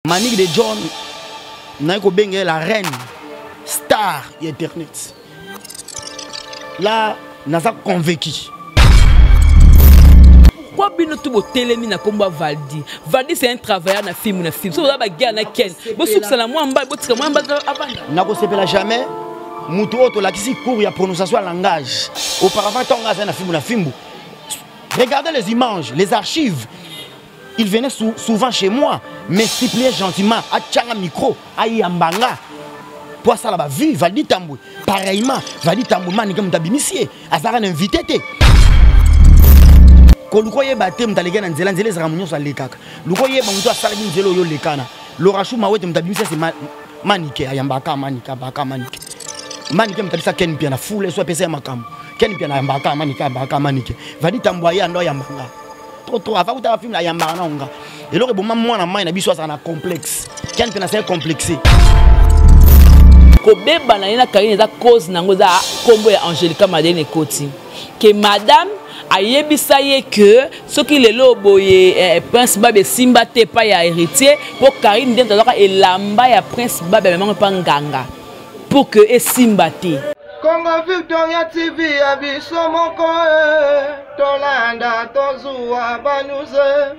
Manique de John, Naiko Bengue, la reine, star Internet. Là, Naza convaincu. Pourquoi bien tout beau télémi na combat Valdi? Valdi c'est un travailleur na film na film. So là ba gars na ken. Bo souk ça la moi mba botika moi mba avant. Nako sepela jamais. Muto to la kisi cours ya prononciation langage. Auparavant tonga na film na film. Regardez les images, les archives. Il venait souvent chez moi, m'expliquer gentiment, à tchanga micro, à yambanga. Pour ça, là-bas, vu, Valdi Tambou. Pareillement, Valdi Tambou, man, comme t'abimissier, à ça, on invité. Quand vous voyez, t'as les gars, dans Zéland, les ramunions sont les caca. Vous voyez, bon, toi, ça, les zélo, les cana. Le rachou, ma ouais, t'abimissier, c'est manique, à yambaka, manique, baka, manique. Manique, t'abissa, ken piana, foule, soit PC à ma cam. Ken piana, yambaka, manique, baka, manique. Valdi Tambou, yando, yambanga. Trop avant que tu aies film la yambana onga et là bon moi na main na biso ça na complexe ken pe na c'est complexé ko beba na ina karine za cause nango za kombo ya Angelica Madeleine Koti que madame ayebisa ye que ce qui lelo boye prince babe simba te pa ya héritier pour Karine ndenta zaka elamba ya prince babe même pas nganga pour que e simba te Congo Victoria TV abiso moko Tolanda tozua banuze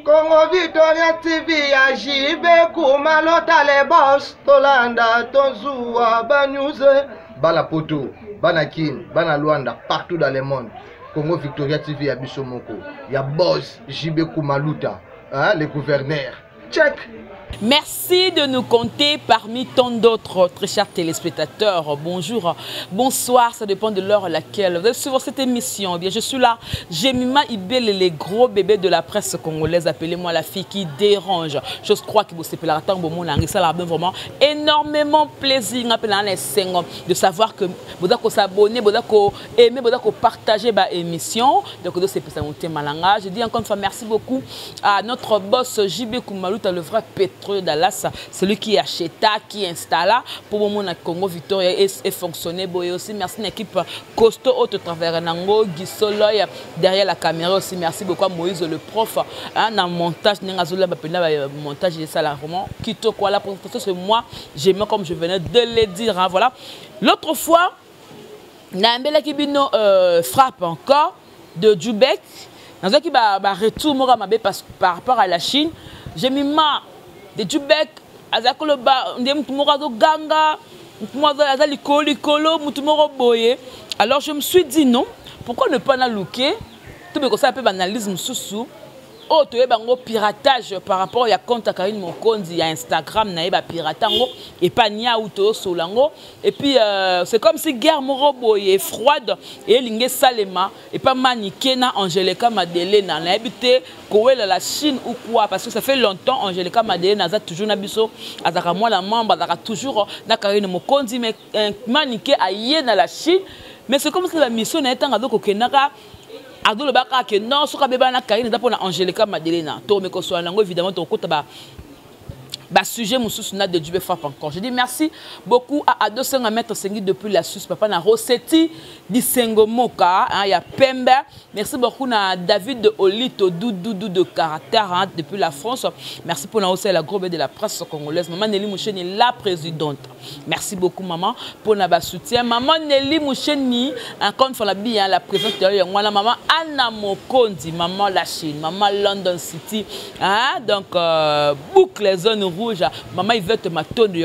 Congo Victoria TV ajibe kumalota le boss Tolanda tozua banuze Bala poto, bana kin, bana Luanda partout dans le monde Congo Victoria TV abiso moko ya boss jibe kumaluta le gouverneur check. Merci de nous compter parmi tant d'autres, très chers téléspectateurs. Bonjour, bonsoir, ça dépend de l'heure à laquelle vous êtes sur cette émission. Bien, je suis là, Jemima Ibele, les gros bébés de la presse congolaise. Appelez-moi la fille qui dérange. Je crois que vous savez, ça a vraiment énormément plaisir de savoir que vous avez s'abonner, vous avez aimer, vous avez partager l'émission. Donc, je dis encore une fois merci beaucoup à notre boss JB Kumaluta, le vrai pétrole. Dallas, celui qui acheta, qui installa pour le moment Congo Victoria et fonctionner. Et aussi merci à l'équipe costaud autre travers Nango, Guissoloy derrière la caméra aussi. Merci beaucoup à Moïse le prof. Dans le montage, montage ça là vraiment quitte quoi la présentation c'est moi. J'aime comme je venais de le dire. Hein, voilà. L'autre fois, Nambela Kibino frappe encore de Djoubek. Dans un qui va retour par rapport à la Chine. J'ai mis ma de Djoubek, Azakoloba, Mtumoro Ganga, Mtumoro Azalikolo, Mtumoro Boye. Alors je me suis dit non, pourquoi ne pas looker? Tout le monde a un peu banalisme sous. Oh, tu es un piratage par rapport à compte à Karine Mokonzi, à Instagram, na eba piratango et pas nia auto solango. Et puis c'est comme si guerre morobo est froide et lingé salema et pas maniqué na Angelica Madeleine na habité Koweït la Chine ou quoi parce que ça fait longtemps Angelica Madeleine a toujours nabiso azaka moi la membre azaka toujours na Karine Mokonzi mais maniqué à yé na la Chine mais c'est comme si la mission n'a été ngado kokenaka Adou le baka que non, ce que na Karine n'a pas Angelica Madeleine. Tout me conçoit langue évidemment ton côté sujet mon sous de Djoubek frappe encore. Je dis merci beaucoup à 200 mètres Sengi depuis la Suisse papa na Rossetti di Sengomoka il y a Pembe. Merci beaucoup à David de Olito Doudou de caractère hein, depuis la France. Merci pour aussi la gros de la presse congolaise. Maman Nelly Moucheni la présidente. Merci beaucoup maman pour notre soutien. Maman Nelly Moucheni encore une fois la présidente de maman Anna Mokondi, maman la Chine, maman London City. Hein? Donc boucle les zones rouges. Maman Yvette Matonde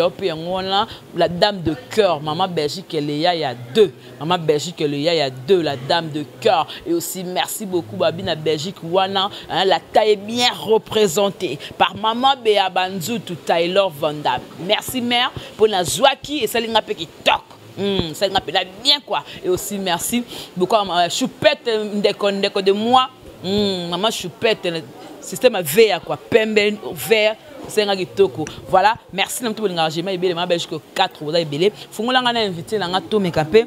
la dame de cœur. Maman Belgique il y a deux. Maman Belgique il y a deux. La dame de cœur. Et aussi merci beaucoup Babina Belgique Wana. Hein, la taille est bien représentée par Maman Béa Banzou tout Taylor Vandam. Merci mère pour la Zouaki et ça l'inga qui toque. Ça l'inga bien quoi. Et aussi merci beaucoup à Choupette de moi. Maman Choupette système vert quoi. Pembe vert. Voilà, merci à tout le monde. J'ai mis ma Belgique 4 vous avez belé. Fungola ngana invité na ngato mekapé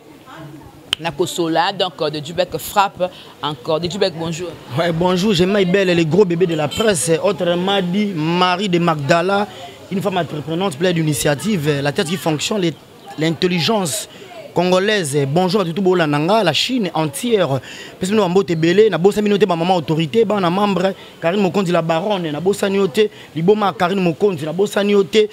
na kosola donc de Djoubek frappe encore de Djoubek bonjour. Ouais, bonjour, j'ai mis belle les gros bébés de la presse autrement dit Marie de Magdala, une femme entreprenante pleine d'initiatives, la tête qui fonctionne, l'intelligence congolaise, bonjour à tout le monde, la Chine entière. Parce que nous avons été belé, nous avons été maman autorité, nous avons membre Karine Mokonzi la baronne, nous avons été Liboma Karine Mokonzi, nous avons été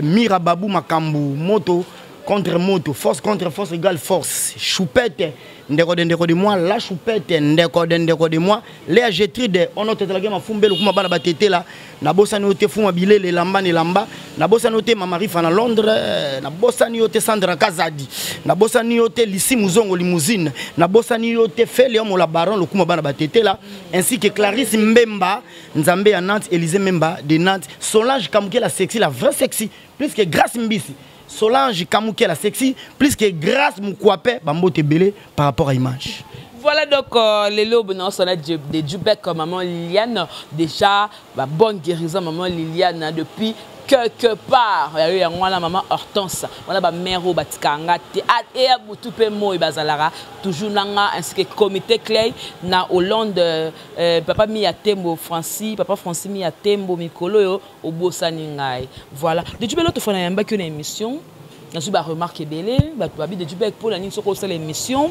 Mira Babou Makambu, moto contre moto, force contre force égale force. Choupette, ndeko de moi, la choupette, ndeko de moi, les agetride, on a été la game à Fumbe, le Kumaba Batete là, na bossa noté Fuma Bilé, les Lamba, les Lamba, na bossa noté Mamarif à Londres, na bossa noté Sandra Kazadi, na bossa noté Lissi Mouzongo Limousine, na bossa noté Féléon la Baron, le Kumaba Batete là, ainsi que Clarisse Mbemba, Nzambe à Nantes, Élisée Mbemba de Nantes, Solange Kamouké la sexy, la vraie sexy, plus que Grâce Mbisi. Solange Kamouké la sexy, plus que Grâce Moukouapé, Bambo Tebele par rapport à l'image. Voilà donc les lobes, on a des Djubek comme maman Liliane, déjà bonne guérison maman Liliane depuis quelque part. Il y a eu un maman Hortense, on a ma mère au Batikanga, et à Boutoupe Mo et Bazalara, toujours nanga ainsi que comité clé na Hollande, papa Miatembo Francis, papa Francis Miatembo Mikolo au Bossaningai. Voilà. De Djubek l'autre fois on a une émission, on a eu une remarque belé, de Djubek pour la nuit sur l'émission.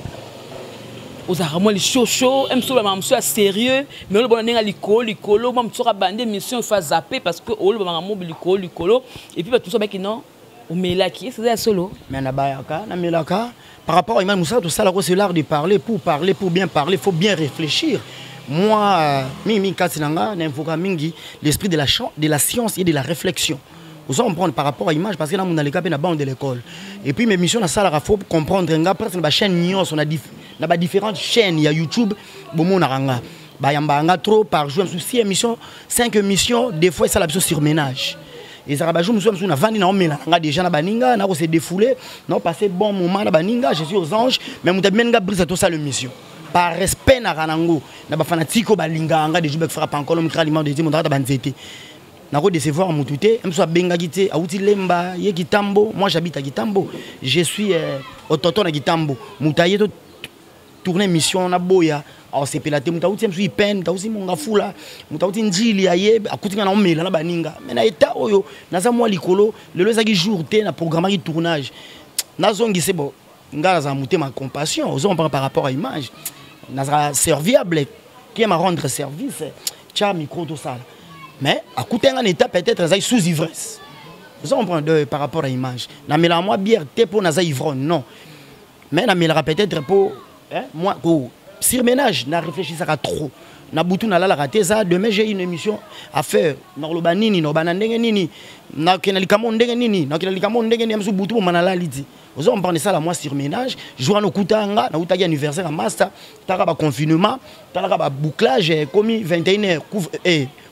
Aux armes les chaud même si on est sérieux mais on a les licolo même sur la bande mission il faut zapper parce que on a licolo et puis tout ça mec non on met là qui c'est solo mais na bayaka na melaka par rapport à Imam Moussa tout ça c'est l'art de parler pour bien parler faut bien réfléchir. Moi mimi katinanga n'invoque mingi l'esprit de la science et de la réflexion. Vous allez comprendre par rapport à l'image parce que là, on a les cas de l'école. Et puis mes missions, il faut comprendre. Après, on a chaîne on a différentes chaînes. Il y a YouTube, on a trop par jour. 6 émissions, 5 émissions, des fois, c'est la sur ménage. Et ça va jouer, nous avons vendu déjà na baninga, on s'est défoulé, on a passé bon moment na baninga, je suis aux anges, mais on a bien brisé tout ça l'émission. Par respect na ranango, na ba fanatiko balinga, on a déjà frappé encore le micro de mon banzete. Nako décevoir mon touté, même soit benga gité, auti lemba, ye Kitambo, moi j'habite à Kitambo. Je suis autochtone à Kitambo. Moutaye to tourner mission na boya, alors c'est pelaté moutauti me suis peine, tausi monga fula, moutauti ndili aye, akutinga na omela na baninga. Mais na eta oyo, naza moi likolo, le lezaki jour té na programme de tournage. Nazongi c'est bon, ngala za mouté ma compassion, osons par rapport à image. Naza serviable, qui m'a rendre service, tcha micro tout ça. Mais à côté d'un état peut-être sous ivresse. Vous comprenez par rapport à l'image. Na mela moi bière t'es pour naza ivron non. Mais na mela peut-être pour moi sur ménage na réfléchi ça trop. Na boutou na la raté ça demain j'ai une émission à faire na loba nini no banandenge nini na kenalikamo ndenge nini na kenalikamo ndenge nini amsu boutou manala lidi. Vous comprenez ça la moi sur ménage, jour no kutanga na utaki anniversaire à master, taka ba confinement, taka ba bouclage commis 21h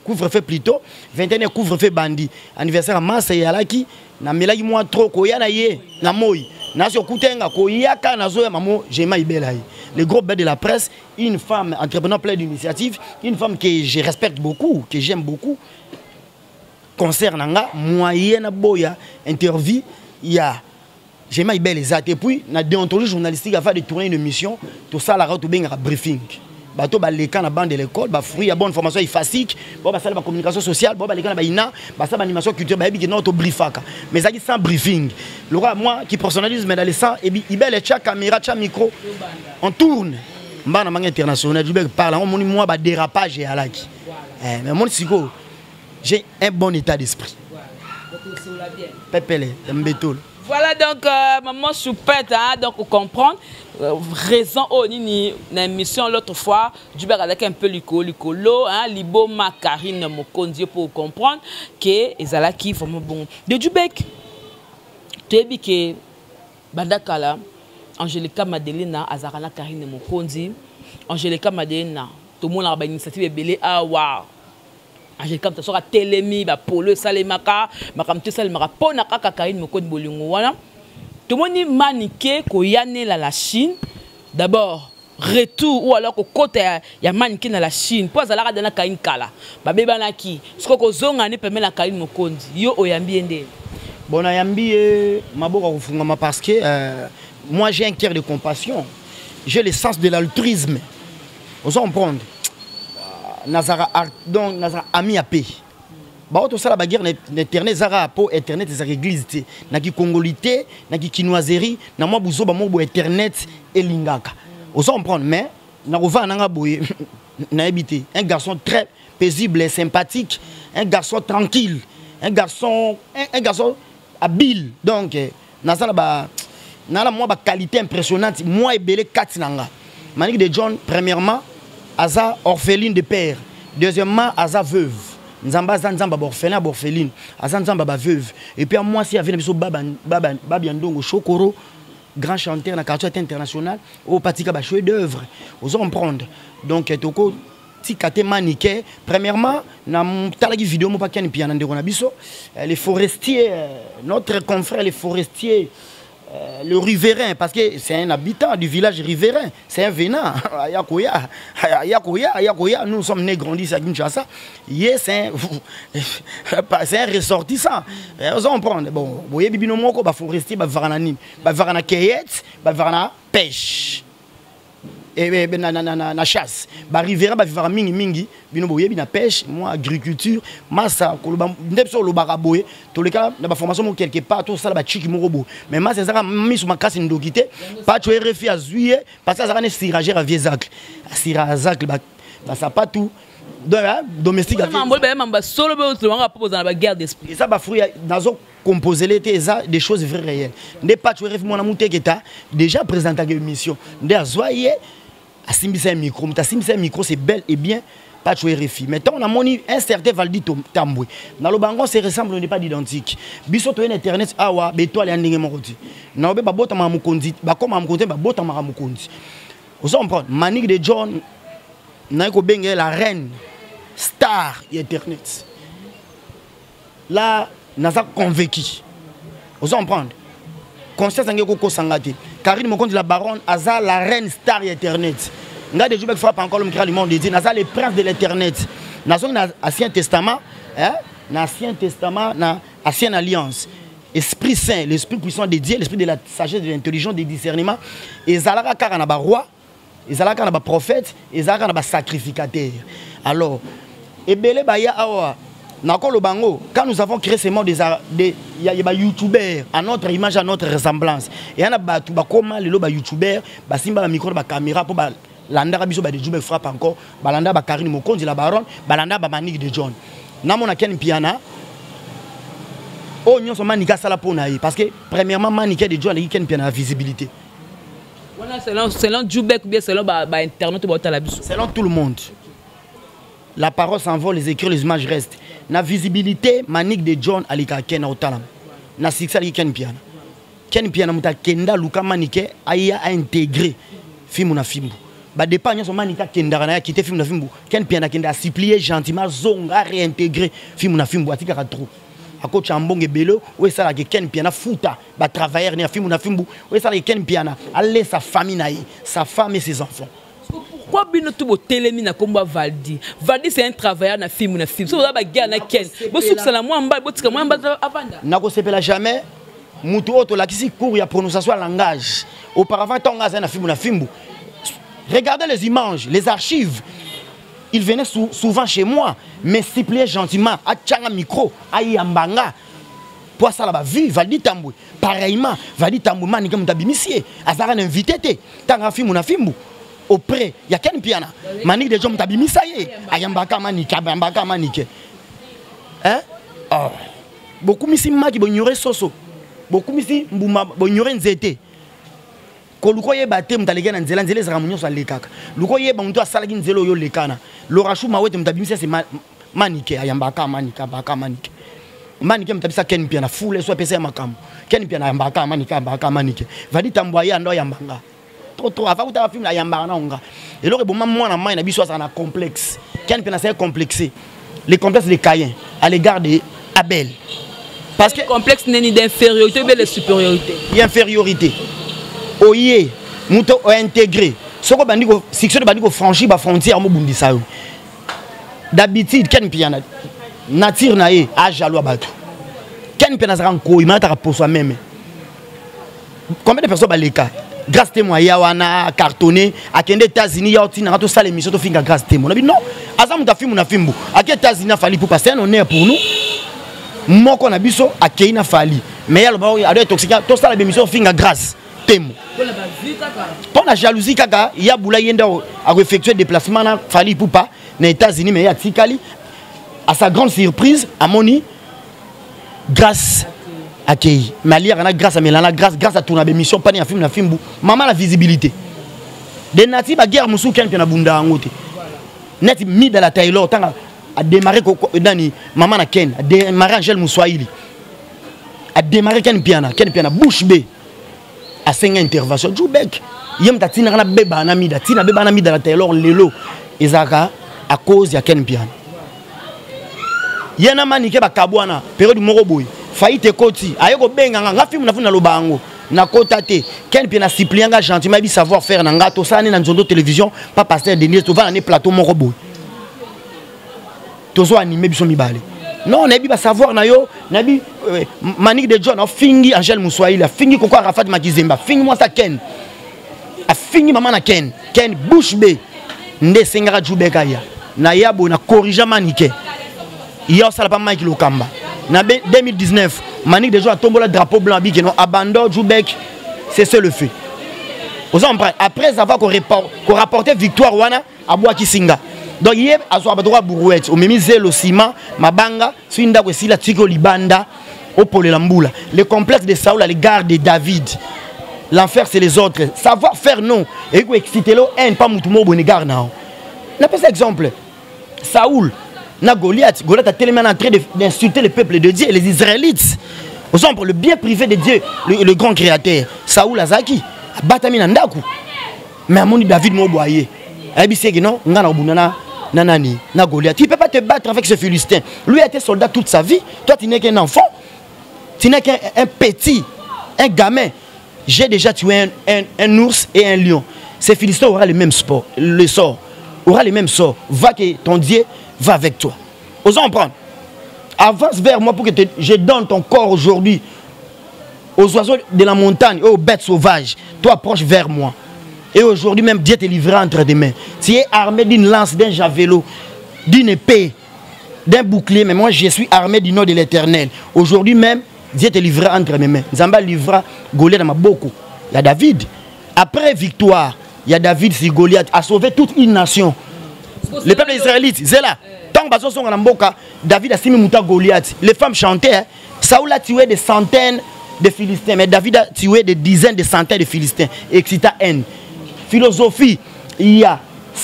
couvre-feu plutôt 21h couvre-feu bandi anniversaire à massa et alaki na melaki moi trop ko yana ye na moi na so kutenga ko yaka na zo ya mamo Jema Ibelai le gros bête de la presse, une femme entrepreneur plein d'initiatives, une femme que je respecte beaucoup, que j'aime beaucoup concernant moyenne boya interview il y a Jema Ibelai et puis na déontologie journalistique afin de tourner une émission tout ça la route bien briefing. Bato ba leka na bande de l'école ba fruit ya bonne formation efficace ba sala ba communication sociale ba leka na ba ina ba sala animation culturelle ba bi non to briefaka mais ça dit sans briefing le roi moi qui personnalise mais dans les sang et ibele cha caméra cha micro on tourne mbana manga international du parle on moni moi ba dérapage et alaki mais mon siko j'ai un bon état d'esprit pepele mbetol. Voilà donc maman Choupette hein, donc vous comprendre raison au nini na émission l'autre fois du ber avec un peu licolo hein Liboma Karine Mokonzi pour comprendre que ezala qui vraiment bon de Djubek tu dis que bandakala Angelica Madelena Azarana Karine Mokonzi Angelica Madelena tout le monde a une initiative belé ah waouh Angelica tu sera télémi ba polo salemaka makamte salemaka pona kaka Karine Mokonzi bolingo wana tout le monde maniqué ko yane la Chine d'abord retour ou alors ko côté ya maniqué na la Chine pour azalaka dana Karine kala ba bebana ki siko ko zonga ne permet la Karine Mokonzi yo oyambi ende bon ayambi maboka kufungama parce que moi j'ai un cœur de compassion, j'ai le sens de l'altruisme. Vous comprenez? Nazara donc Nazara ami à paix. ba auto sala ba guerre internet zara po internet za église te na ki congolité na ki kinoiserie na moi buzo ba mo bo internet elingaka ozo comprendre mais na rova nanga boye na habité un garçon très paisible et sympathique, un garçon tranquille, un garçon habile. Donc moi qualité impressionnante, moi et belé katinanga. Manik de John premièrement aza orpheline de père, deuxièmement aza veuve. Nzamba zanzamba orphelin orpheline, aza nzamba veuve. Et puis moi si avait biso baba ndongo Chokoro, grand chanteur na quartier international au patika ba chef d'œuvre. Vous en prendre. Donc toko tikate maniké premièrement na talagi vidéo mo pa ken piana ndeko na biso les forestiers notre confrère les forestiers le riverain parce que c'est un habitant du village riverain, c'est un venant Yakoya, nous sommes nés grandis à Kinshasa. C'est un ressortissant. Vous en prendre bon, vous voyez bibino moko ba forestier ba varana cueillette, ba varana pêche. Et na chasse ba riverain ba vivra mingi bino boye bina pêche moi agriculture massa koloba ndepso lo baraboye to le cas na ba formation quelque part tout ça ba chiki morobo mais massa ça misu makasi ndokité pas tu refi azuye parce que ça ne siragère à viezacle siragère ba ça pas tout domestique mamba solo be to nga proposer na ba guerre d'esprit et ça ba fruit nazo composer les ça des choses vraies réelles n'est pas tu refi mona muteketa déjà présenté émission ndé azoye asimbisa micro mutasimbisa micro c'est bel et bien pas tu refi maintenant on a moni un certain Valdi Tambwe dans le bangon c'est ressemble n'est pas identique biso to internet awa beto ali ndenge mokoti na obe ba bota ma mukonzi ba koma mukonzi ba bota ma mukonzi vous comprenez Manik de John na ko benga la reine star internet là naza convaincu vous comprenez conscience ngeko ko sangate Karine Mokonzi la baronne aza la reine star internet nga de jour frappe encore le du monde dit naza les princes de l'internet nazo na ancien testament na ancien testament na ancienne alliance esprit saint l'esprit puissant de Dieu l'esprit de la sagesse de l'intelligence des discernements ezalaka kaka na ba roi ezalaka na ba prophète ezalaka na ba sacrificateur alors ebele baya awa Nakon le bango, quand nous avons créé ce monde des youtubeurs à notre image, à notre ressemblance, et on a battu comment les youtubeurs, simba micro, caméra pour landa biso ba de joube frappe encore, balanda ba Karine Mokonzi la baronne, balanda ba Manik de John. Na mona ken piana. Oh nyon so manika sala pona yi parce que premièrement Manik de John ken piana visibilité. Voilà selon Djoubek ou bien selon ba internet ba la biso. Selon tout le monde. La parole s'envole, les écrits, les images restent. Na visibilité, Manik de John alika ken otalam. Na siksa li ken piana. Ken piana muta kenda luka Manike aya a intégré film na film. Ba dépend nyon so Manika kenda na quitter film na film. Ken piana kenda supplier gentiment zonga réintégrer film na film atika ka trop. Ako chambonge belo ou ça la ken piana futa ba travailler na film ou ça la ken piana aller sa famille na sa femme et ses enfants. Pourquoi bino tout télémi na komba Valdi? Valdi c'est un travailleur na film na film. So ba guerre na ken. Bo souksa la moi mbal botika moi mbal avanda. Na ko sepela jamais mutu oto la kisi cours ya prononciation langage. Auparavant tonga za na film. Regardez les images, les archives. Il venait souvent chez moi, me suppliait gentiment à tchanga micro, à yambanga. Pour ça là-bas, vie, Valdi Tambwe. Pareillement, Valdi Tambwe Manik mutabimisier. Azara invité te. Tanga film na film. Auprès, il y a quel piana Manik de John Tabimisaye, Ayambaka Manik, Ayambaka Manik. Hein? Oh. Beaucoup misi maki bonyoré soso. Beaucoup misi mbuma bonyoré nzete. Ko lukoye baté mutalega na nzela nzela zaramunyo sa lekaka. Lukoye ba mtu asala ki nzelo yo lekana. Lorachu mawete mutabimisa c'est Manik, Ayambaka Manik, Ayambaka Manik. Manik mutabisa ken piana foule so pesa makamu. Ken piana Ayambaka Manik, Ayambaka Manik. Vadi tambwaya ndo yambanga. Trop avant que tu as film la yambana onga et là bon moi na main na biso ça na complexe ken pena c'est complexé les complexes de Caïn à l'égard de Abel parce que complexe n'est ni d'infériorité mais de supériorité il y a infériorité oye muto intégré soko bandiko section bandiko franchir ba frontière mo bundisa yo d'habitude ken piana nature na e a jaloux bato ken pena ça ko imata pour soi même combien de personnes baleka grâce témoin yawana cartonné à kende États-Unis ya otina to l'émission to finga grâce témoin non azam ta film na fimbu à États-Unis fali pour passer un honneur pour nous moko na biso akei na fali mais ya loba ado toxique to sala bémission finga grâce temo pour la jalousie kaka ya bula yenda a effectuer déplacement na fali poupa na États-Unis mais ya tikali à sa grande surprise à moni grâce akei mali ana grâce à melana grâce à tourner bémission pas na film na film maman la visibilité de nati ba guerre musu ken na bunda ngote net mi de la Taylor tanga a démarré dani maman na ken a démarré Angel Mouswahili a démarré ken piana bouche B a 5 interventions Djoubek yem tatina na beba na mi da tina beba na mi de la Taylor lelo ezaka à cause ya ken piana yana manike ba kabwana période moko boy faillite koti ayeko benga nga film na funa lobango na kota te ken piana supplianga gentiment bi savoir faire na ngato sane na nzondo télévision pas pasteur Denis to va na plateau moko boy tozo animé biso mibale non na bi ba savoir na yo na bi Manique de John fingi Angel Mouswahili fingi koko Arafat Makizemba fingi moi ça ken a fingi maman na ken bouche B nde sengara Djoubeka ya na yabo na corrige Manique ya sala pas Mike Lokamba na 2019 Manique de John a tombé le drapeau blanc bi que non abandon Djoubek c'est le fait après avoir qu'on rapporté victoire wana à Boakisinga. Donc il y a droit Bourouette, au même le ciment, Mabanga, Swinda Wesila Tiko Libanda, au Pôle Lamboula. Le complexe de Saoul à l'égard de David. L'enfer c'est les autres. Savoir faire non. Et que exciter l'eau, pas Moutumo Bonégar now. On a pas exemple. Saoul, na Goliath a tellement en train d'insulter le peuple de Dieu et les Israélites. Au exemple, le bien privé de Dieu, le grand créateur. Saoul Azaki, Batami Nandaku. Mais à mon David Moboye. Et non, on a Nanani, na Goliath. Tu ne peux pas te battre avec ce Philistin. Lui a été soldat toute sa vie. Toi, tu n'es qu'un enfant. Tu n'es qu'un petit, un gamin. J'ai déjà tué un ours et un lion. Ces Philistins aura le même sort. Aura le même sort. Va que ton Dieu va avec toi. Osons en prendre. Avance vers moi pour que je donne ton corps aujourd'hui aux oiseaux de la montagne et aux bêtes sauvages. Toi, approche vers moi. Et aujourd'hui même, Dieu te livrera entre tes mains. Tu es armé d'une lance, d'un javelot, d'une épée, d'un bouclier. Mais moi, je suis armé du nom de l'Éternel. Aujourd'hui même, Dieu te livrera entre mes mains. Zamba livra Goliath dans beaucoup. Il y a David. Après victoire, il y a David sur Goliath a sauvé toute une nation. Le peuple israélite, c'est là. Tant que David a signé Mouta Goliath. Les femmes chantaient. Saoul a tué des centaines de Philistins. Mais David a tué des dizaines de centaines de Philistins. Excita haine. Philosophie, il y a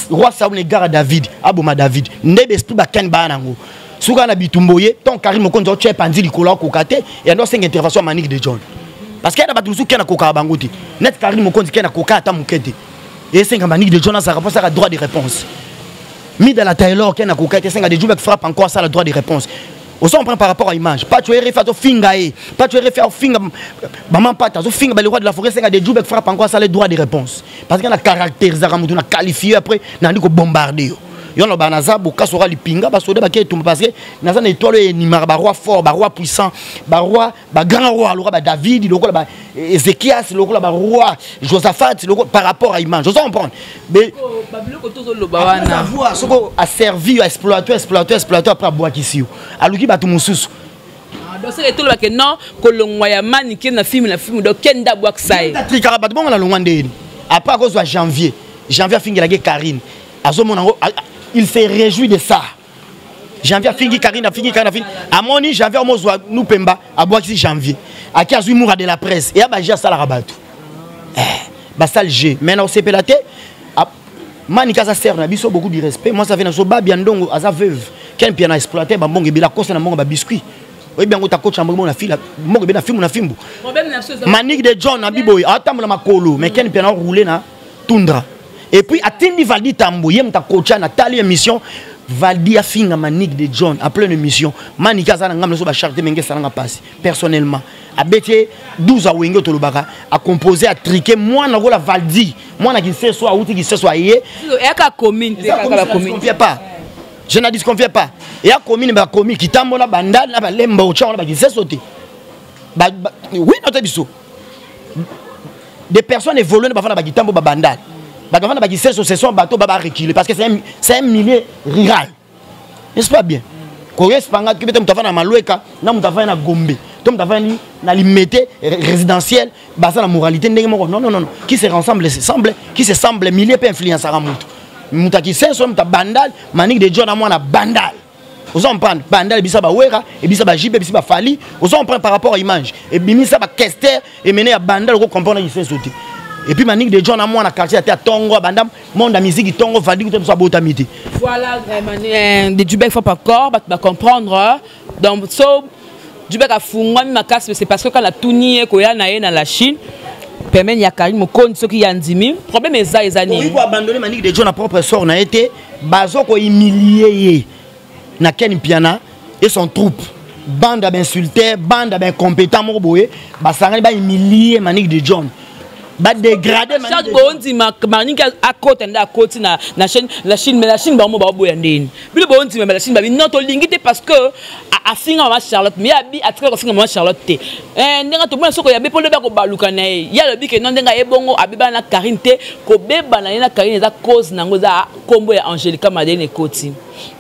roi Saoul n'égare à David, aboma David, n'ebe esprit baken banango. Souga na bitumboye, ton Karim Mokonzo tche pandi likola kokate et alors 5 interventions Manique de John. Parce qu'il y a des batusu qui na koka bangote. Net Karim Mokonzo qui na koka ata mukete. Et 5 Manique de John ça réponse à droit de réponse. Mi dans la Taylor qui na kokate 5 de Djoubek frappe encore ça le droit de réponse. On s'en prend par rapport à l'image. Pas tu es refait au fingae. Pas tu es refait au finga. Maman pata. Au finga, le roi de la forêt, c'est des Djoubek frappe encore ça les droits de réponse. Parce qu'il y a caractérisé, on a qualifié après, on a dit qu'on bombarde. Il y a un banaza, beaucoup sera les pinga, parce que parce que dans un étoile, il y a un roi fort, un roi puissant, un roi, un grand roi, le roi David, le roi Ézéchias, le roi Josaphat, par rapport à l'image. Je sais comprendre. Mais ce qu'on a servi, à exploiter après boire ici. Alors qui va tout mon sous. Donc c'est tout le que non, que l'on voit Manique na film donc Kenda Boaksai. Après à cause de janvier a fini la guerre Karine. Il s'est réjoui de ça. Janvier a fini Karine a fini. À mon niveau janvier on nous pemba à Boaksi janvier. À qui a joué moura de la presse et à Bagia ça la rabatou. Basal G. Maintenant au CPLAT Manique a sert na biso beaucoup de respect. Moi ça fait na so ba biandongo à sa veuve. Quel bien a exploité ba mbonge bila kosa na mbongo ba biscuit. Oui bien on ta coach mbongo na fila mbongo bien na film na fimbu. Manique de John na biboy atamla makolo mais quel bien a roulé na tundra. Et puis atindi Valdi Tambo yem ta coach na tali émission Valdi a finga Manique de John à pleine émission. Manique a ngam so ba charité menge salanga passe personnellement. A bete 12 a wenge tolobaka a composé a triquer moi na la Valdi moi na ki se so outi ki se so yé et ka commune la commune pas. Je ne disconfie pas. Et à commune ba commune qui tambola bandal na ba lemba o cha ba ki se sauter. Oui notre biso. Des personnes évoluent ba fa na ba ki tambo ba bandal. Ba fa na ba ki se so ce sont bateau ba reculer parce que c'est un milieu rural. N'est-ce pas bien? Correspanga que peut-être mutafana maloueka, na mutafana na Gombe. Tom mutafana na limité résidentiel, basé la moralité ndenge moko. Non non non, qui se ressemble, qui se semble milieu peut influencer à mutu. Muta qui sait so muta bandal, manique de John à moi na bandal. Vous en prenez bandal bisa ba wera et bisa ba jibe bisa ba fali, vous en prenez par rapport à image. Et bimisa ba kester et mener à bandal ko comprendre qui fait sauter. Et puis manique de John à moi na quartier à Tongo bandam monde la musique Tongo vadi que ça botamité. Voilà de Dubek faut pas corps, va comprendre donc so Dubek a fungwa mi makasi c'est parce que quand la tournie ko ya na la Chine permet ya Karim Mokonzi ce qui yandimi problème est ezani. Il faut abandonner manique de John à propre sort na été bazo ko humilier na Ken Piana et son troupe bande d'insulteurs bande d'incompétents mo boye basanga ba humilier manique de John. Ba dégrader chaque bondi manique à côté na chaîne la Chine mais la Chine ba mo ba boya ndeni bile bondi mais la Chine ba non to lingité parce que a finga ma Charlotte mais abi a très finga ma Charlotte te ndenga to mona soko ya be pole ba ko baluka na ye ya lobi ke non ndenga ebongo abiba na Karine te ko beba na Karine za cause nango za kombo ya Angelica Madeleine Koti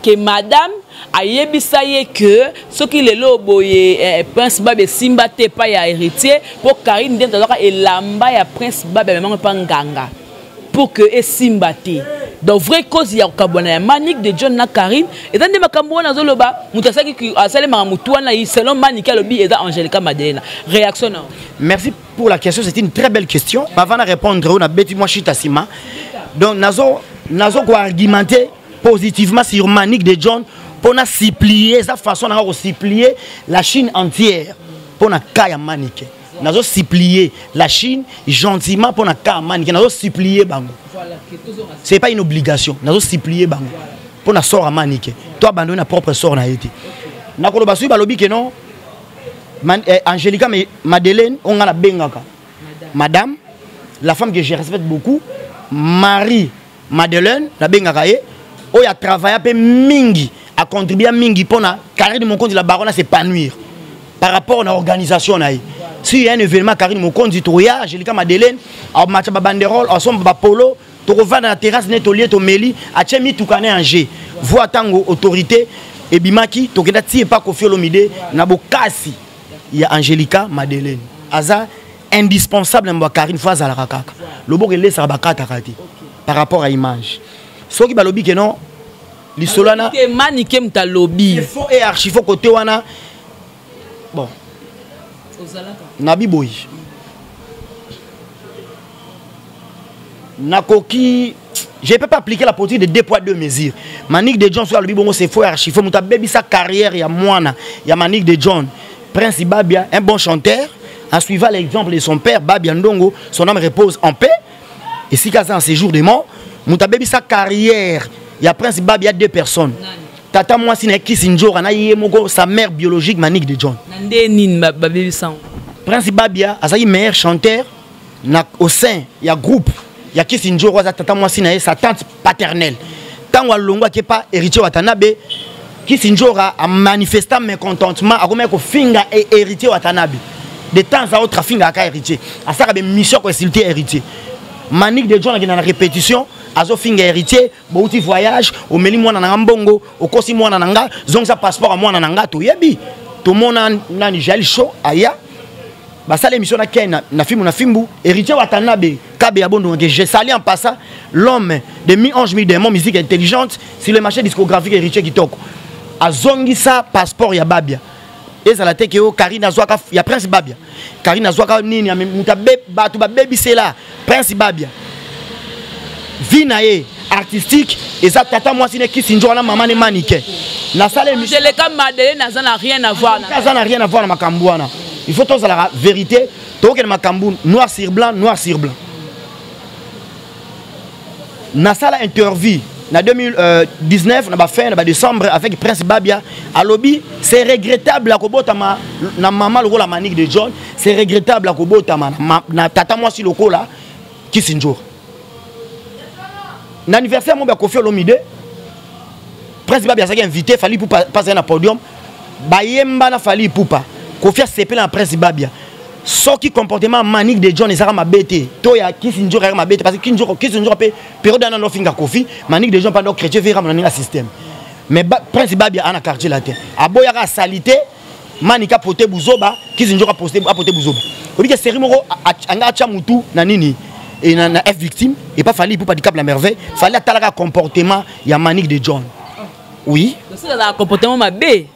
que madame ayebisa ye que ce qui le loboye prince Babé simba te pa ya héritier pour Karine denta doka elamba ya prince Babé même pas nganga pour que e simba te donc vraie cause ya kabona ya manique de John na Karine et dans des makambo na zoloba mutasaki ki asale mamutu na selon manique lobi et Angelica Madeleine réaction non. Merci pour la question, c'est une très belle question. Avant de répondre on a beti moi chitasima donc nazo ko argumenter positivement sur manique de John pour na supplier sa façon na supplier la Chine entière pour na kaya manique. Nazo supplier la Chine gentiment pour na kaya manique. Nazo supplier bango. C'est pas une obligation. Nazo supplier bango pour na sort à manique. Toi abandonner na propre sort na été. Na ko lobasu ba lobi que non Angelica Madeleine on a la bengaka. Madame, la femme que je respecte beaucoup, Marie Madeleine la bengaka ye. Il a travaillé peu mingi a contribué mingi pour na Karine Mokonzi la baronne s'épanouir par rapport à l'organisation na. Si il y a un événement Karine Mokonzi toya Angelica Madeleine a match ba banderole a son ba polo to revendre na terrasse netolier to meli a tchemi tukane Angers voix tango autorité et bimaki to kenda ti pas Koffi Olomide na bokasi ya Angelica Madeleine aza indispensable mba Karine fois à la kaka le bo relé ça ba kata kati par rapport à image. Ce qui balobi que non, les solana. Que manique mta lobby. Il faut et archifo côté wana. Bon. Nabi boy. Nakoki, je ne peux pas appliquer la politique de 2 poids 2 mesures. Manique de John sur le bon c'est faux et archifo. Mta baby sa carrière ya moana, ya Manique de John. Prince Babia, un bon chanteur. En suivant l'exemple de son père Babia Ndongo, son âme repose en paix. Et si Kaza en séjour de mort. Mouta baby sa carrière, il y a Prince Bab, il y a 2 personnes. Tata moi si Kisinjora na yemoko sa mère biologique Manique de John. Prince Babia a sa meilleur chanteur au sein il y a groupe, il y a Kisinjora tata moi si sa tante paternelle. Tant wa longo qui pas héritier Watanabe, Kisinjora a manifesté mécontentement a comme ko finga et héritier Watanabe. De temps à autre finga ka héritier. A ça be mission ko insulter héritier. Manique de John qui dans la répétition azo finga héritier bouti voyage au meli mwana na mbongo au kosi mwana nanga zonga passeport à mwana nanga to yebi to mona nani jali show aya basale émission na ken na fimbu héritier Watanabe kabe ya bondo que je salue en passant l'homme de mi-ange mi-démon musique intelligente sur le marché discographique héritier kitoko azongisa passeport ya Babia ezala te ke o Karine azwaka ya Prince Babia Karine azwaka nini mutabe batu ba baby c'est là Prince Babia vie naé artistique et ça tata moi si ne Kisinjora na maman ne manique na salle Angelica Madeleine n'a rien à voir ça n'a rien à voir na makambouana il faut tous la vérité to que makambu noir sur blanc na salle interview na 2019 na ba fin na décembre avec Prince Babia à lobby c'est regrettable à kobotama na maman le la Manique de John c'est regrettable à kobotama na tata moi si loko là Kisinjora. L'anniversaire mon Koffi Olomide Prince Babia a invité fallait pour passer un podium bayemba na fallait pour pas Koffi a sepelé en Prince Babia ce qui comportement Manique de John ezara mabete to ya Kisinjora mabete parce que Kisinjora pe période na no finga Koffi Manique de John pas donc chrétien verra mon système mais prince babi ana quartier la terre aboyaka salité manika poté buzoba kizinjoka poté apoté buzoba obi que série moko anga cha mutu na nini et na F victime et pas fallu pour pas la merveille fallait talaka comportement ya Manick de John oui c'est le comportement mabé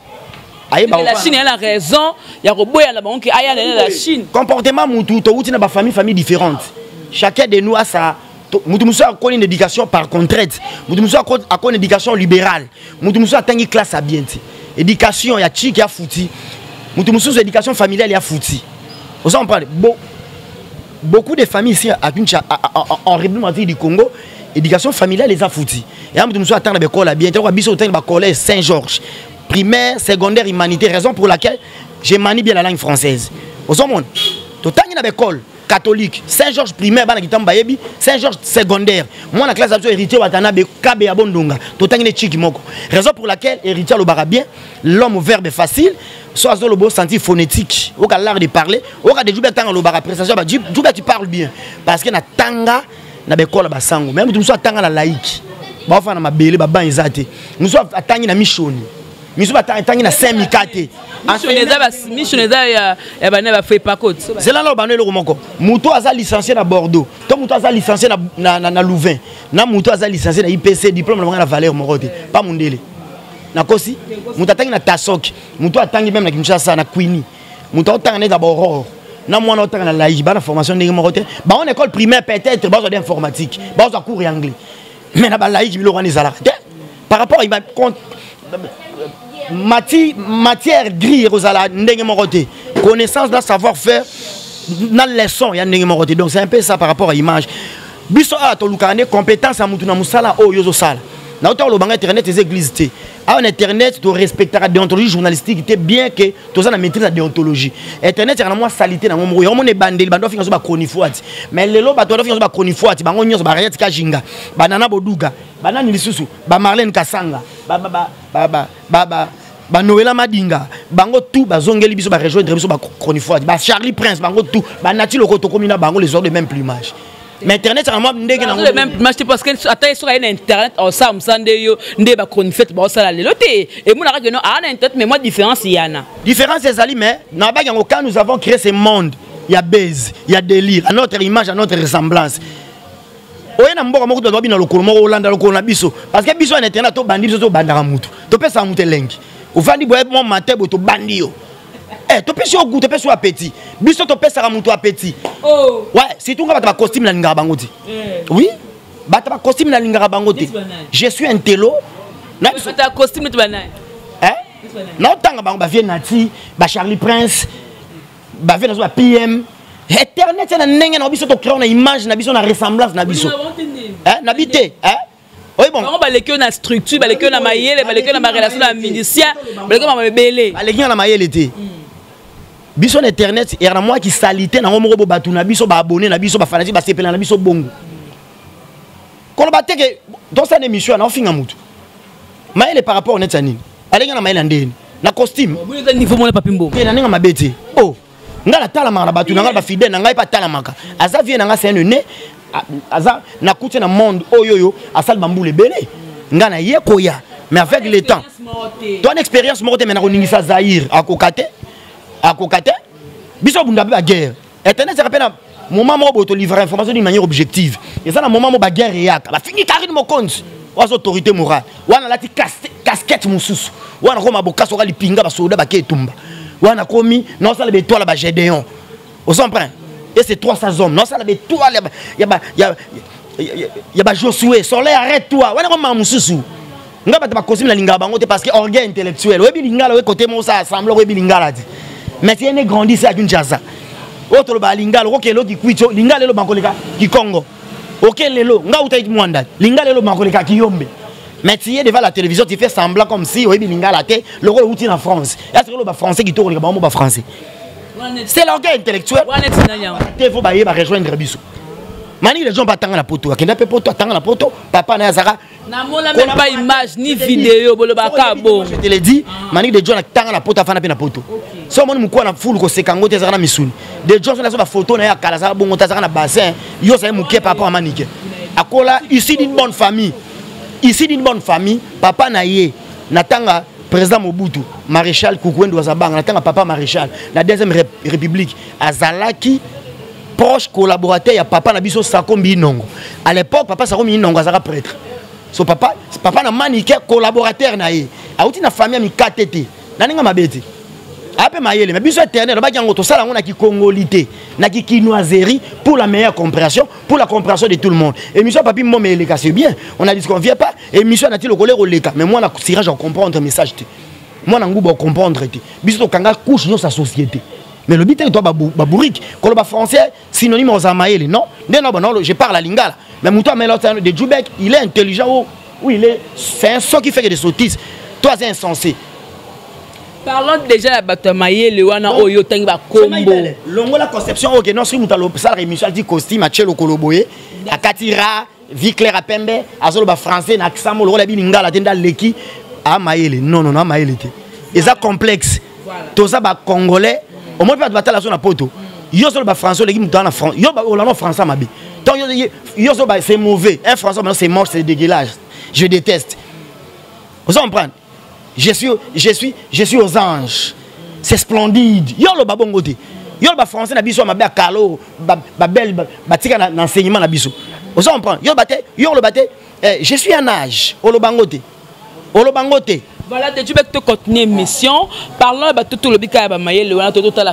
la Chine a la raison il y a roboya la banque aya la Chine comportement mutu to uti na ba famille différentes chacun de nous a sa mutu a une éducation par contrainte mutu a une éducation libérale mutu a tangi classe à bien éducation ya chi qui a fouti mutu éducation familiale ya fouti vous en parlez beaucoup de familles ici en République du Congo éducation familiale les a fouti et mutu attend la école à bien to biso tangi ba collège Saint-Georges primaire secondaire humanité raison pour laquelle j'ai manie bien la langue française vous en monde to tangi na école catholique Saint-Georges primaire bana kitamba yebi Saint-Georges secondaire moi la classe absolue héritier watana be kabe ya bondonga to tangine chiki moko raison pour laquelle héritier le bara bien l'homme au verbe facile soit le beau senti phonétique au l'art de parler au cas de jouer tanga le bara prestation ba jouer tu parles bien parce que na tanga na be kola basango même tu soit tanga la laïque ba fa na mabele ba ban ezate nous soit atangi na mishoni miso batangi na 5 mikate missionnaire ya bana ba fait pas côte c'est là bana le moko muto aza licencié na Bordeaux to muto aza licencié na Louvain na muto aza licencié na IPC diplôme na valeur morote pas mundele na kosi muto atangi na Tasok muto atangi même na Kinshasa na Queenie muto atangi na Aurore na mwana otanga na laïque bana formation ndenge morote ba en école primaire peut-être ba zo d'informatique ba zo cours anglais mais na ba laïque bilo rani zala par rapport il va matière grise rosala ndenge moroté connaissance dans savoir-faire dans leçon ya ndenge moroté donc c'est un peu ça par rapport à image biso a to lukane compétence à mutu na musala o yozo sala na autant le banga internet les églises té en internet to respecter la déontologie journalistique té bien que to ça na maîtrise la déontologie internet ya na moi salité na ngomo yo mone bandeli bando finga so ba chronifuati mais lelo ba to finga so ba chronifuati bango nyonso ba riet ka jinga banana boduga banani lisusu ba Marlène Kasanga ba Noëlla Madinga bango tout bazongeli biso ba rejoindre biso ba chronifuati ba Charlie Prince bango tout ba Nati Lokoto komina bango les ordres de même plumage mais internet c'est vraiment ndenge na le même plumage parce que attends sur internet on ça msande yo ndé ba chronifuati ba sala lelo té et mon arrêt que non à internet mais moi différence yana différence c'est ali mais na ba yango quand nous avons créé ce monde il y a base il y a délire à notre image à notre ressemblance oyena mboka moko to bina lokolo moko olanda lokolo na biso parce que biso en internet to bandi biso to bandaka mutu to pesa mutu lengi ofandi boye mon matin bo to bandi yo to pesa au goût to pesa appétit biso to pesa mutu appétit oh ouais c'est tout ngaba ta costume na lingara bangoti oui ba ta costume na lingara bangoti je suis un télo na biso ta costume to banai na tanga bango ba vie Nati ba Charlie Prince ba vie na so PM internet c'est na ndenge na biso to créer na image na biso na ressemblance na biso na bité oui bon on va les que na structure ba les que na mayele ba les que na ma relation na musicien ba les que na mabele ba les que na mayele té biso na internet et na moi qui salité na ngomoko bo batu na biso ba abonné na biso ba fanatique ba sepela na biso bongo ko ba teke dans cette émission na ofinga mutu mayele par rapport net ani alenga na mayele ndeni na costume bu le niveau mon papimbo ke na ninga mabete oh ngala tala maka batu na ngala ba fidèle na ngai pa tala maka aza vie na nga c'est un né aza na kuti na monde oyoyo asal bambule belé ngana yekoya mais avec le temps ton expérience morte mais na koningisa Zaïre akokate biso bunda ba guerre internet ça rappelle moment mo to livrer information d'une manière objective et ça na moment mo ba guerre yaka ba fingi Karine Mokonzi was autorité morale wana lati casquette mususu wana ko mabokaso ka lipinga ba soda ba ketumba wana komi non ça le toile ba Gédéon au son prend et c'est 300 hommes non ça le toile ya ba Josué soleil arrête-toi wana ko mamususu ngaba ta ba costume na lingaba bango te parce que orgueil intellectuel webi lingala we côté mo ça assemble webi lingala ti mais c'est né grandi ça à Kinshasa autre ba lingala ko kelo ki kwito lingala lo bankoleka ki Congo OK lelo nga uta mwanda lingala lo bankoleka ki Yombe mais tu es devant la télévision tu fais semblant comme si webi lingala te le ko uti en France est-ce que le ba français qui tourne ba mo ba français c'est l'orgueil intellectuel il faut ba rejoindre biso mani les gens pas tanga la poto akenda pe poto tanga la poto papa na yazaka na mona même pas image ni vidéo bolo baka bon je te l'ai dit mani les gens tanga la poto afana pe na poto so moni mukwa na full ko sekango te zaka na misuni des gens na so ba photo na ya kala za bongo ta zaka na bassin yo sa muke papa a manike akola ici d'une bonne famille papa na ye natanga président Mobutu maréchal Kukwendo Wazabanga natanga papa maréchal la deuxième république azalaki proche collaborateur ya papa na biso Sakombi Nongo. À l'époque papa Sakombi Nongo azaka prêtre. So papa na manike collaborateur na ye. Auti na famille mi katete. Naninga mabeti. Ape mayele mais biso éternel ba jango to sala ngona ki congolité na ki kinoiserie pour la meilleure compréhension, pour la compréhension de tout le monde. Et mission papi mo me leka c'est bien. On a dit qu'on vient pas et mission na ti le colère leka mais moi na tirage à comprendre message te. Moi na ngubo comprendre te. Biso to kanga couche dans sa société. Mais le but est toi babourique quand le français synonyme aux amaïli non non je parle à lingala mais mouton mais l'autre de Djoubek il est intelligent ou il est c'est un son qui fait des sottises toi c'est insensé. Parlons déjà de Batamaye le wana oyo tenga combo longo la conception OK non si mutalo ça émission dit costume à Chelo Koloboye à Katira vie claire à Pembe azolo ba français na Kisamo le bi lingala tenda leki à Maïli non Maïli et ça complexe tout ça ba congolais. Au moins, pas de bataille sur la poto. Yo sur le français, les gars en France. Yo le français mabi. Donc yo c'est mauvais. Un français c'est moche, c'est dégueulasse. Je déteste. Vous comprenez? Je suis aux anges. C'est splendide. Yo le babongote. Yo le français na biso mabe kalo, ba belle ba tika na enseignement na biso. Vous comprenez? Yo le baté. Je suis en âge. O le bangote. Voilà, tu veux te continuer mission. Parlons de tout le bika bamaye le wana total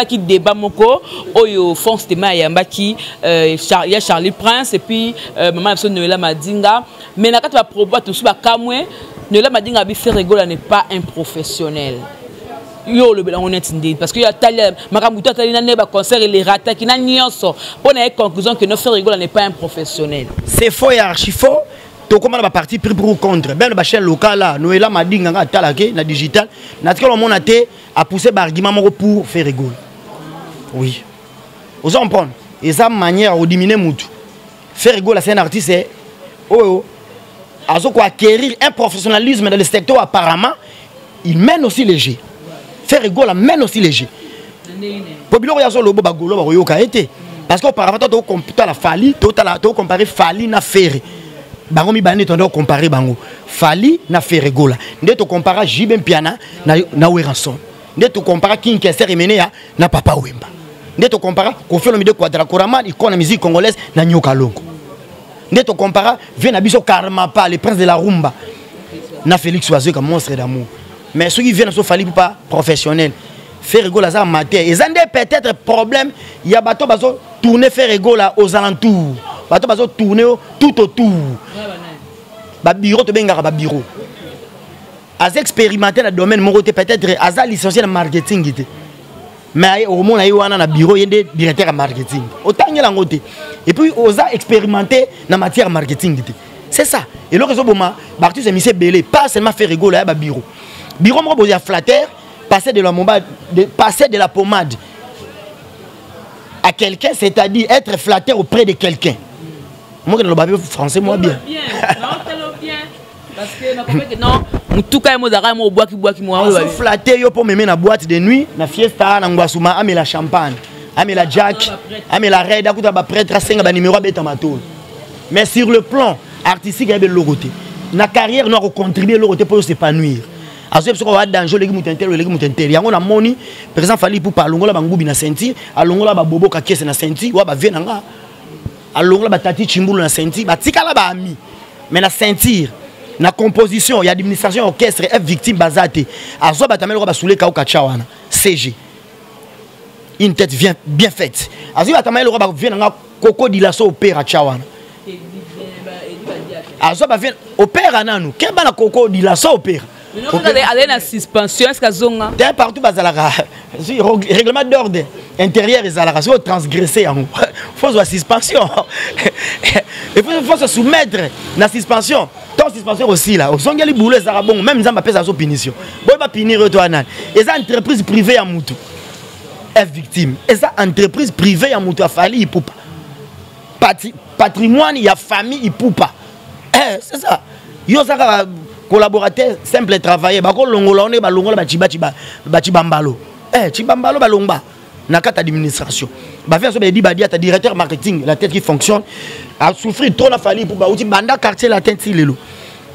qui débat moko oyo fonce de mayamba qui il y a Charlie Prince et puis maman Noëlla Madinga mais na quand tu vas proposer tout ça kamwe Noëlla Madinga bi faire rigoler n'est pas un professionnel. Yo le on est indé parce que y a talia makamuta talina ne ba concert les rata qui na nyonso pour na conclusion que no faire rigoler n'est pas un professionnel. C'est faux et archi faux. Comment on va partir pour ou contre ben la chaîne locale là Noëlla Madinga nga talake na digital na tika mon até a poussé argument pour faire rigoler. Oui. Vous en prendre et ça manière au diminuer mutu. Faire rigoler c'est un artiste c'est azo ko acquérir un professionnalisme dans le secteur apparemment il mène aussi léger. Faire rigoler mène aussi léger. Populaire ya zo lobo bagolo ba yoka été parce qu'auparavant to computer la Fali to comparer Fali na Ferré. Bango mi bane tondo comparer bango Fali na Ferregola nde to compara Jibem Piana na Weranson nde to compara King Kesser Emenea na Papa Wemba nde to compara Koffi Olomide Quadra Koraman icône musique congolaise na Nyoka Longo nde to compara vient na biso Karma Pa le prince de la rumba na Félix Oiseau comme monstre d'amour mais ceux qui viennent so Fali pas professionnel Ferregola ça maté et ça peut-être problème il y a bateau bazo tourner Ferregola aux alentours bato bazo tourner tout autour ba bureau to benga ba bureau az expérimenter dans domaine mon côté peut-être az licencié en marketing mais au monde ayi wana na bureau yende directeur en marketing autant la ngote et puis oza expérimenter dans matière marketing c'est ça et le réseau boma Bartus et monsieur Belé pas seulement faire rigoler à ba bureau mo boya flatter passer de la pommade à quelqu'un c'est-à-dire être flatteur auprès de quelqu'un. Moi je le français moi bien. Parce que non, tout cas moi d'ara moi bois qui moi. Flatter yo pour me mettre na boîte de nuit, na fiesta na ngwasuma ame la champagne, ame la jack, ame la raid akuta ba prêtre 5 ba numéro beta mato. Mais sur le plan artistique il y a de l'autre. Na carrière nous contribuer l'autre pour s'épanouir. Azo parce qu'on va danger les mutentel yango na moni par exemple Fali pour palongola bangubi na senti alongola ba bobo ka kese na senti wa ba venanga alongola ba tati chimbulu na senti ba tikala ba ami mais na sentir na composition il y a administration orchestre est victime bazate azo ba tamelo ba soule ka okachawana CG une tête bien faite azo ba tamelo ba venanga Koko Dilaso opéra chawana azo ba vien opéra nanu keba na Koko Dilaso opéra. Mais non, aller dans suspension, est-ce que zonga? D'un partout bazalara. Règlement d'ordre intérieur et zalara. Si vous transgressez en faut la suspension. Il faut se soumettre la suspension. Ton suspension aussi là. Au zongali boulot zara bon même nzamba pesa sa punition. Boy ba punir toi nan. Et ça entreprise privée à Moutou est victime. Et ça entreprise privée à Moutou a fallu il poupa. Patrimoine il y a famille il poupa. C'est ça. Yo ça collaborateur simple travailler bako longola on est ba longola ba chibambalo chibambalo ba longba na kata administration ba faire so ba di ba dia ta directeur marketing la tête qui fonctionne a souffrir trop la famille pour ba outi banda quartier la tête lelo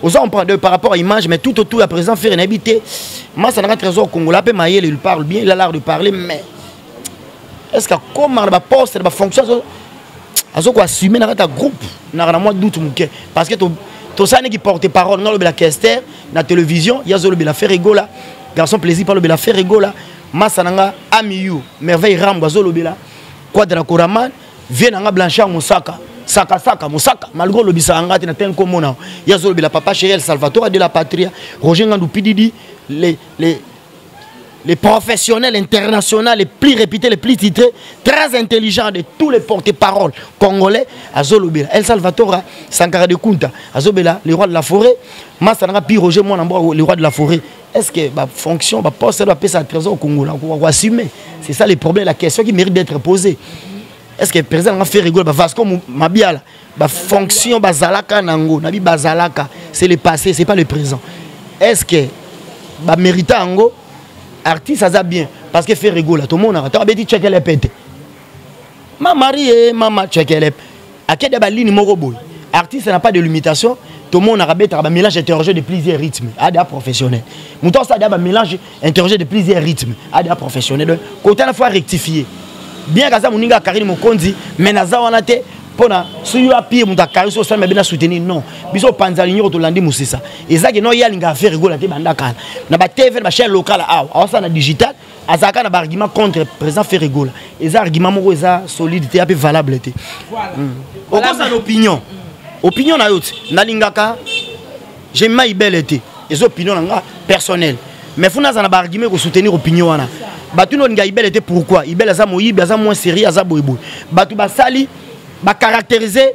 on prend par rapport à l'image, mais tout autour, à présent, faire une habité. Moi, ça n'a pas trésor congolais. Il parle bien, il a l'art de parler, mais est-ce que comment la poste, la fonction, il faut assumer dans un groupe, dans un doute, parce que tout ça qui porte parole, dans la Kester, dans la télévision, il y a la faire rigola, garçon plaisir par la faire rigola, Massa nanga Amiyu, merveille Rambo, Zolobela, Quadra Koraman, vient dans Blanchard Moussaka. Saka, malgré le bisanga, il y a un commun. Il y a le papa chéri Salvatore de la Patria, Roger Ngandou Pididi, les professionnels internationaux, les plus réputés, les plus titrés, très intelligents de tous les porte-paroles congolais, Azolobela, El Salvatore, Sankara de Kunta, Azobela, le roi de la forêt, Massana Pi Roger Monambo, le roi de la forêt. Est-ce que ma fonction, ma poste, elle va payer sa trésor au Congo? On va assumer. C'est ça le problème, la question qui mérite d'être posée. Est-ce que le président a fait rigoler Vasco Mabiala, la fonction Bazalaka Nango, Nabi Bazalaka, c'est le passé, c'est pas le présent. Est-ce que le mérita Nango, artiste, ça bien, parce que fait rigoler, tout le monde a dit check les pété. Ma mari et maman check les pété. À quel débat ligne moroboy? Artiste n'a pas de limitation, tout le monde a un mélange interrogé de plusieurs rythmes, à des professionnels. Mouton ça a un mélange interrogé de plusieurs rythmes, à des professionnels. Côté il faut rectifier. Bien que ça mon ninga Karim Mokonzi mais naza wana te pona suyu api muta Karim so ça mais bien soutenir non biso panzalinyo to landi musisa ezaki no yalinga faire rigola te bandaka na ba TV ba chaîne locale a ça na digital azaka na argument contre président faire rigola eza argument moko eza solide te ape valable te voilà au cause d'opinion opinion na yote na lingaka j'aime ma ibele te les opinions nga personnel mais faut na za na ba argument ko soutenir opinion wana Batu no nga Ibel était pourquoi Ibel aza moyibi aza moins sérieux aza boyeboy batu basali ba caractériser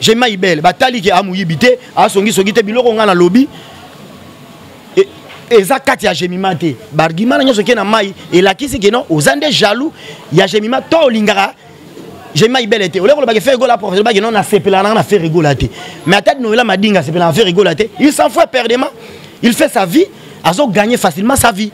j'aime Ibel batali ki amoyibi te asongi songi te biloko nga na lobby et za kati ya Jemima te bargima na nyoso ke na mai et la kisi ke non ozande jaloux ya Jemima to lingara j'aime Ibel était oleko ba ke faire rigola professeur ba ke non na sepela na faire rigola te mais atade no la madinga sepela na faire rigola te il s'en fout perdement il fait sa vie azo gagner facilement sa vie.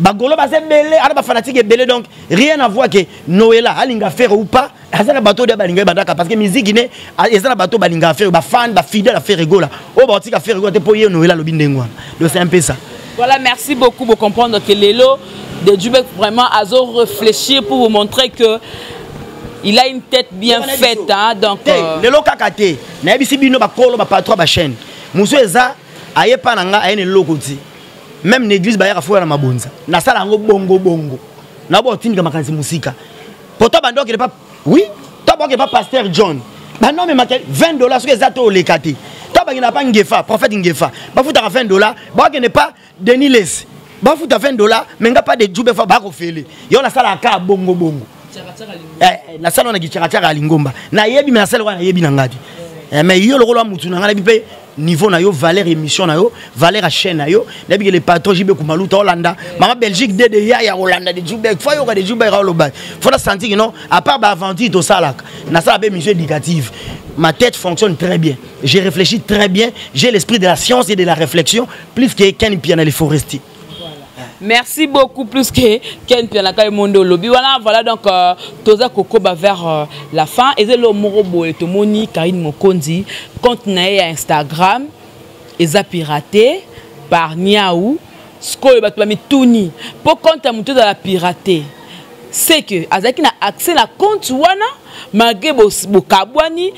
Bagolo ba se belé ala ba fanatique belé donc rien à voir que Noëlla alinga faire ou pas azana bateau de balinga bandaka parce que musique ne ezana bateau balinga faire ba fan ba fidèle à faire rigola o ba tika faire rigola te pour Noëlla lobi ndengwa donc c'est un peu ça. Voilà, merci beaucoup pour comprendre que Lelo de Djubek vraiment azo réfléchir pour vous montrer que il a une tête bien faite hein donc Lelo kakate na bisi bino ba kolo ba patron ba chaîne muso eza ayepa nanga ayene lokoti. Même l'église bayaka fouya na mabonza na sala ngo bongo na bo tindika makanzi musika poto bando ki pas oui to ba ke pas pasteur John ba non mais $20 ce que za to lekati to ba ki na pas ngefa prophète ngefa ba futa $20 ba ke ne pas Denis Les ba futa $20 mais nga pas de Djube fa ba ko fele yo na sala ka bongo na sala na gichaka lingomba na yebi mais na sala na yebi na ngati mais yo le rôle mutu na ngala bi niveau na yo valeur émission na yo valeur à chaîne na yo depuis que les patrons Jibe Kumaluta Hollanda maman Belgique de ya Hollanda de Djubek faut yo de Djubek au loba faut sentir que non à part ba aventure to salak na ça be mission éducative ma tête fonctionne très bien j'ai réfléchi très bien j'ai l'esprit de la science et de la réflexion plus que Ken Piana les forestiers. Merci beaucoup plus que Ken Pianaka et Mondo Lobby. Voilà donc Toza Koko vers la fin. Et c'est le Morobo et Tomoni Karine Mokondi compte na Instagram et piraté par Niaou. Sko ba mi tuni. Pour compte à monter dans la piraté. C'est que Azaki na accès la compte wana malgré bo kabwani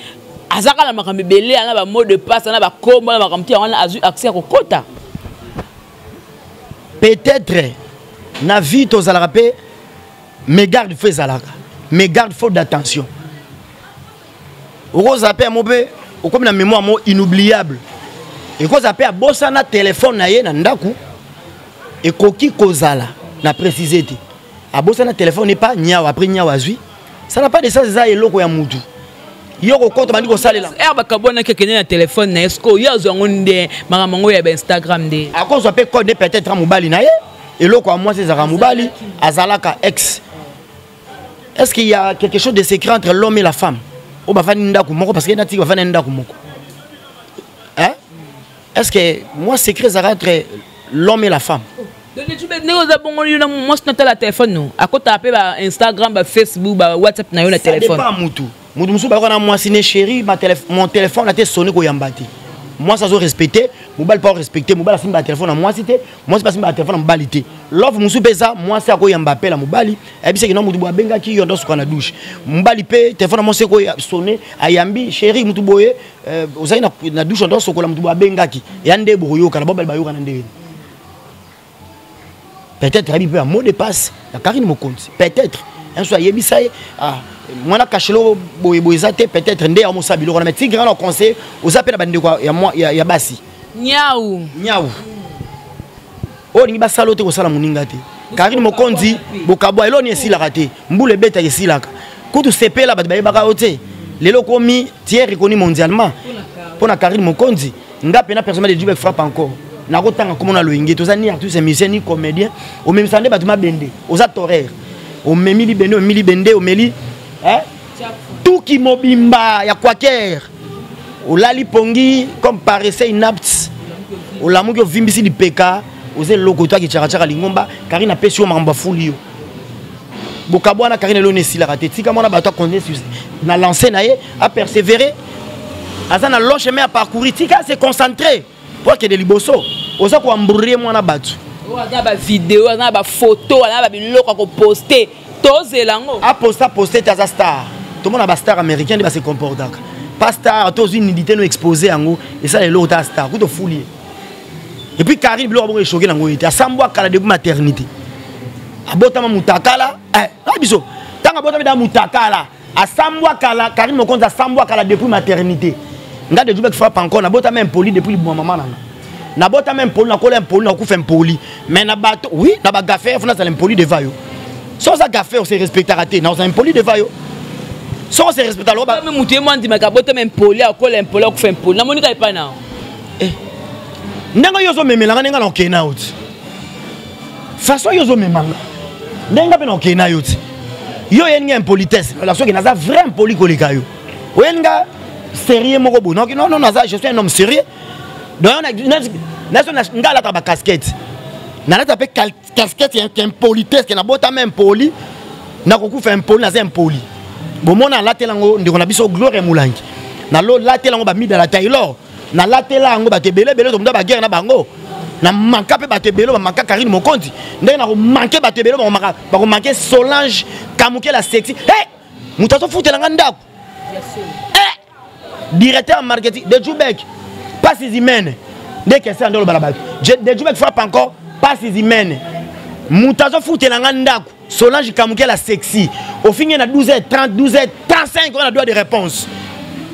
Azaka la makambe belé ana ba mot de passe ana ba kombo na makamti wana azu accès à kokota. Peut-être, na vie aux alapé, mais garde feu zalaka, mais garde faute d'attention. Au zapé mobé, au comme la mémoire mot inoubliable. Et quand zapé a bossa na téléphone na ye na ndaku, et koki kozala na précisé. A bossa na téléphone n'est pas niawa après niawa zui. Ça n'a pas de ça ça et loko ya mutu. Yoko compte mandi ko salela. Herba kabona ke kenya na téléphone na esko ya zongonde maramango ya Instagram de. A cause appelle code peut-être mobali na ye et loko à moi c'est zara mobali azalaka ex. Est-ce qu'il y a quelque chose de secret entre l'homme et la femme? O ba fani ndaku moko parce que nati ba fani ndaku moko. Hein? Est-ce que moi secret zara entre l'homme et la femme? Donc tu peux néo za bongo yo na moi sur la téléphone non. A ko taper ba Instagram ba Facebook ba WhatsApp na yo na téléphone. Ça dépend mutu. Mutu musu ba ko na moi sine chéri mon téléphone a été sonné ko yambati. moi ça zo respecter mobali pas respecter mobali simba téléphone à moi cité moi c'est pas simba téléphone mobali té love musu pesa moi c'est ko yamba appel à mobali et puis c'est que non mutu benga ki yondo sur na douche mobali pe téléphone moi c'est ko sonner ayambi chéri mutu boye ozali na douche yondo sokola mutu benga ki yande boyo kana mobali bayo kana ndé peut-être abi peu un mot de passe la Karine Mokonzi peut-être un soir yebisa ah moi na kachelo boyezate peut-être ndé à mosabilo na mettre grand conseil aux appels bande quoi ya basi nyau o ni basalo te ko sala muninga te Karine Mokonzi bokabo eloni esila raté mbule beta esila ka kutu sepela ba bayebaka ote lelo komi tiers reconnu mondialement pour na Karine Mokonzi ngape na personnellement de Djubek frappe encore na kotanga comme na loingi to za ni artiste musicien ni comédien au même sande batuma bende aux acteurs au memili bende au meli hein tout qui mobimba ya quaker au lali pongi comme paraissait inapte au lamu ko vimbisi di peka oze loko toi qui tchara lingomba Karine a pesio mamba fulio bokabwana Karine lone sila raté tika mona bato connaît na lancer na ye a persévérer azana long chemin à parcourir tika se concentrer pour que de liboso oza ko ambrouiller mona bato oza ba vidéo oza ba photo oza ba biloko ko poster tozelango a poster ta star tout le monde a star américain de se comporter pas star tous une nudité nous exposer ango et ça les l'autre star tout foulier et puis Karine bilo bon choqué nango était asambwa kala de maternité abotama mutakala biso tanga botama da mutakala asambwa kala Karine Mokonzi asambwa kala depuis maternité nga de Djubek frappe encore na botama impoli depuis bon maman na botama impoli na kola impoli na kufa impoli mais na bato oui na ba gaffer fona ça impoli de vayo so ça gaffer on se respecter raté na ça impoli de vayo so on se respecter lo ba même muté moi ndi makabotama impoli akola impoli kufa impoli na monika ipa na ndanga yozo memelanga nenga na okena uti façon yozo memanga ndenga pe na okena uti yo yenga impolitesse la so que naza vrai impoli koleka yo wenga sérieux moko bo non non naza je suis un homme sérieux donc na ngala ta ba casquette na la ta pe casquette impolitesse que na bota même poli na kokufa impoli naza impoli bo mona la telango ndiko na biso gloire mulangi na lo la telango ba mida la Taylor na latela ngo batebele bele to mda ba guerre na bango na manka pe batebele ba manka Karine Mokonzi ndenge na ko manke batebele ba ko manke Solange Kamuke la sexy mutato futela ngandako directeur marketing de Djubek pas ses humaines dès que c'est ndolo balabatu de Djubek frappe encore pas ses humaines mutato futela ngandako Solange Kamuke la sexy au fin na 12h30 12h35 on a droit de réponse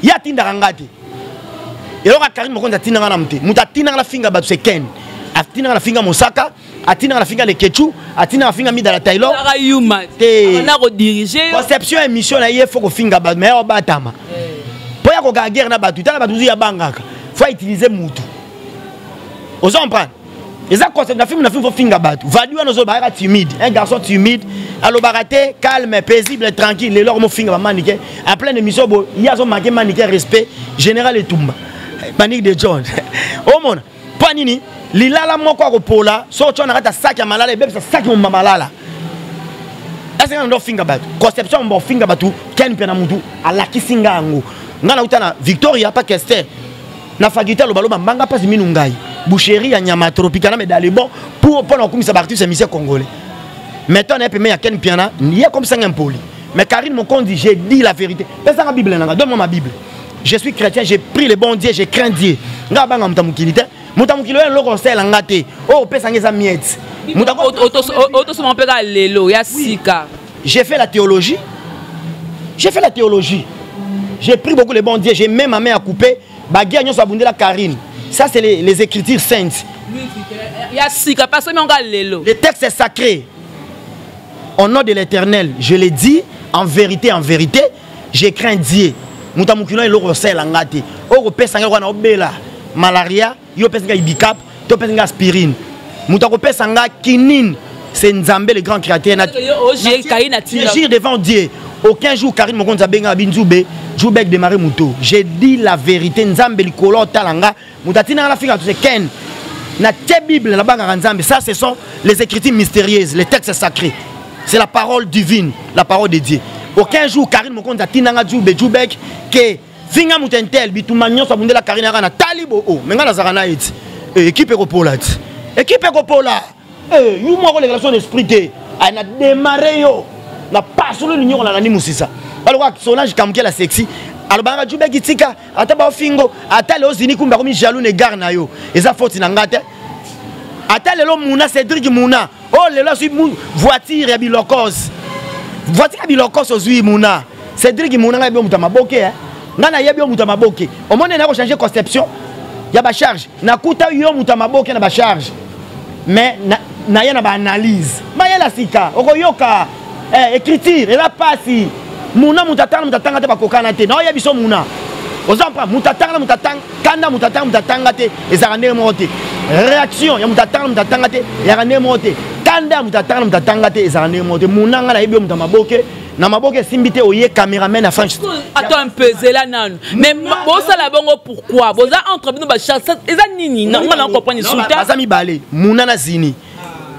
ya tinda rangati et alors Karine Mokonzi atina ngana mte mutatina ngala finga batu seken atina ngala finga Mosaka atina ngala finga le Kechu atina ngala finga mida la Taylor na ko diriger conception émission na yefo ko finga batu mais obatama po ya ko ga guerre na batu tala batu ya bangaka faut utiliser mutu on comprend les concept na film faut finga batu vadiwa nozo ba timide un garçon timide allo baraté calme paisible tranquille les lors mo finga ba manike en pleine émission bo il y a son manqué manike respect général Etumba panique de John oh mon panini lilala moko akopola so chona kata sac ya malala bebe sa sac mon malala asa ndo finga batu conception mbo finga batu ken pena mutu ala kisinga ngo ngana utana Victoria pa Kester na faculté lo baloba manga pas minu ngai boucherie ya nyama tropicana mais dans les bon pour na kumisa artiste musicien congolais maintenant na peme ya ken piana ni comme ça impoli mais Karine Mokonzi j'ai dit la vérité pesa la Bible nanga donne-moi ma Bible. Je suis chrétien, j'ai pris le bon Dieu, j'ai craint Dieu. J'ai fait la théologie. J'ai pris beaucoup le bon Dieu, j'ai même ma main à couper. La Karine. Ça, c'est les écritures saintes. Le texte est sacré. Au nom de l'Éternel, je l'ai dit, en vérité, j'ai craint Dieu. Mutamukino est l'eau sel en gâté. Oro pesanga wana obela malaria, yo pesanga ibicap, to pesanga aspirine. Mutako pesanga kinine, c'est Nzambe le grand créateur. Je jure devant Dieu. Aucun jour Karine Mokonzi benga binzube, Djubek démarrer muto. J'ai dit la vérité Nzambe likolo talanga, mutatina la finga tout ken. Na te Bible la banga Nzambe, ça ce sont les écritures mystérieuses, les textes sacrés. C'est la parole divine, la parole de Dieu. Aucun jour Karine Mokonzi tinanga Djubek que Finga mutentel bituma nyonso abundela Karina kana talibo o menga na zakana eti équipe ekopola ti équipe ekopola yu moko les relations d'esprit te ana démarrer yo na pasolo l'union na nani musisa alors Solange kamke la sexy alors banga jube gitika ata ba fingo ata le ozini kumba komi jaloux ne gar na yo eza faute na ngate ata lelo muna Cédric muna oh lelo su voiture ya bilokos voiture ya bilokos ozui muna Cédric muna ngabe muta maboke ngana yebi muta maboke omone na ko changer conception ya ba charge na kuta yo muta maboke na ba charge mais na ya na ba analyse ma ya la sika okoyoka écriture et la passe muna mutatanga te bakokana te na ya biso muna ozampa mutatanga kanda mutatanga te ezarane mote réaction ya mutatanga te ya rane mote kanda mutatanga te ezarane mote muna ngana yebi muta maboke na maboke simbité oye caméraman à France. Attends un peu, c'est là non. Mais bon ça la bongo pourquoi? Bon ça entre nous ba chasse, eza nini? Non on a comprendre sultan. Azami balé, munana zini.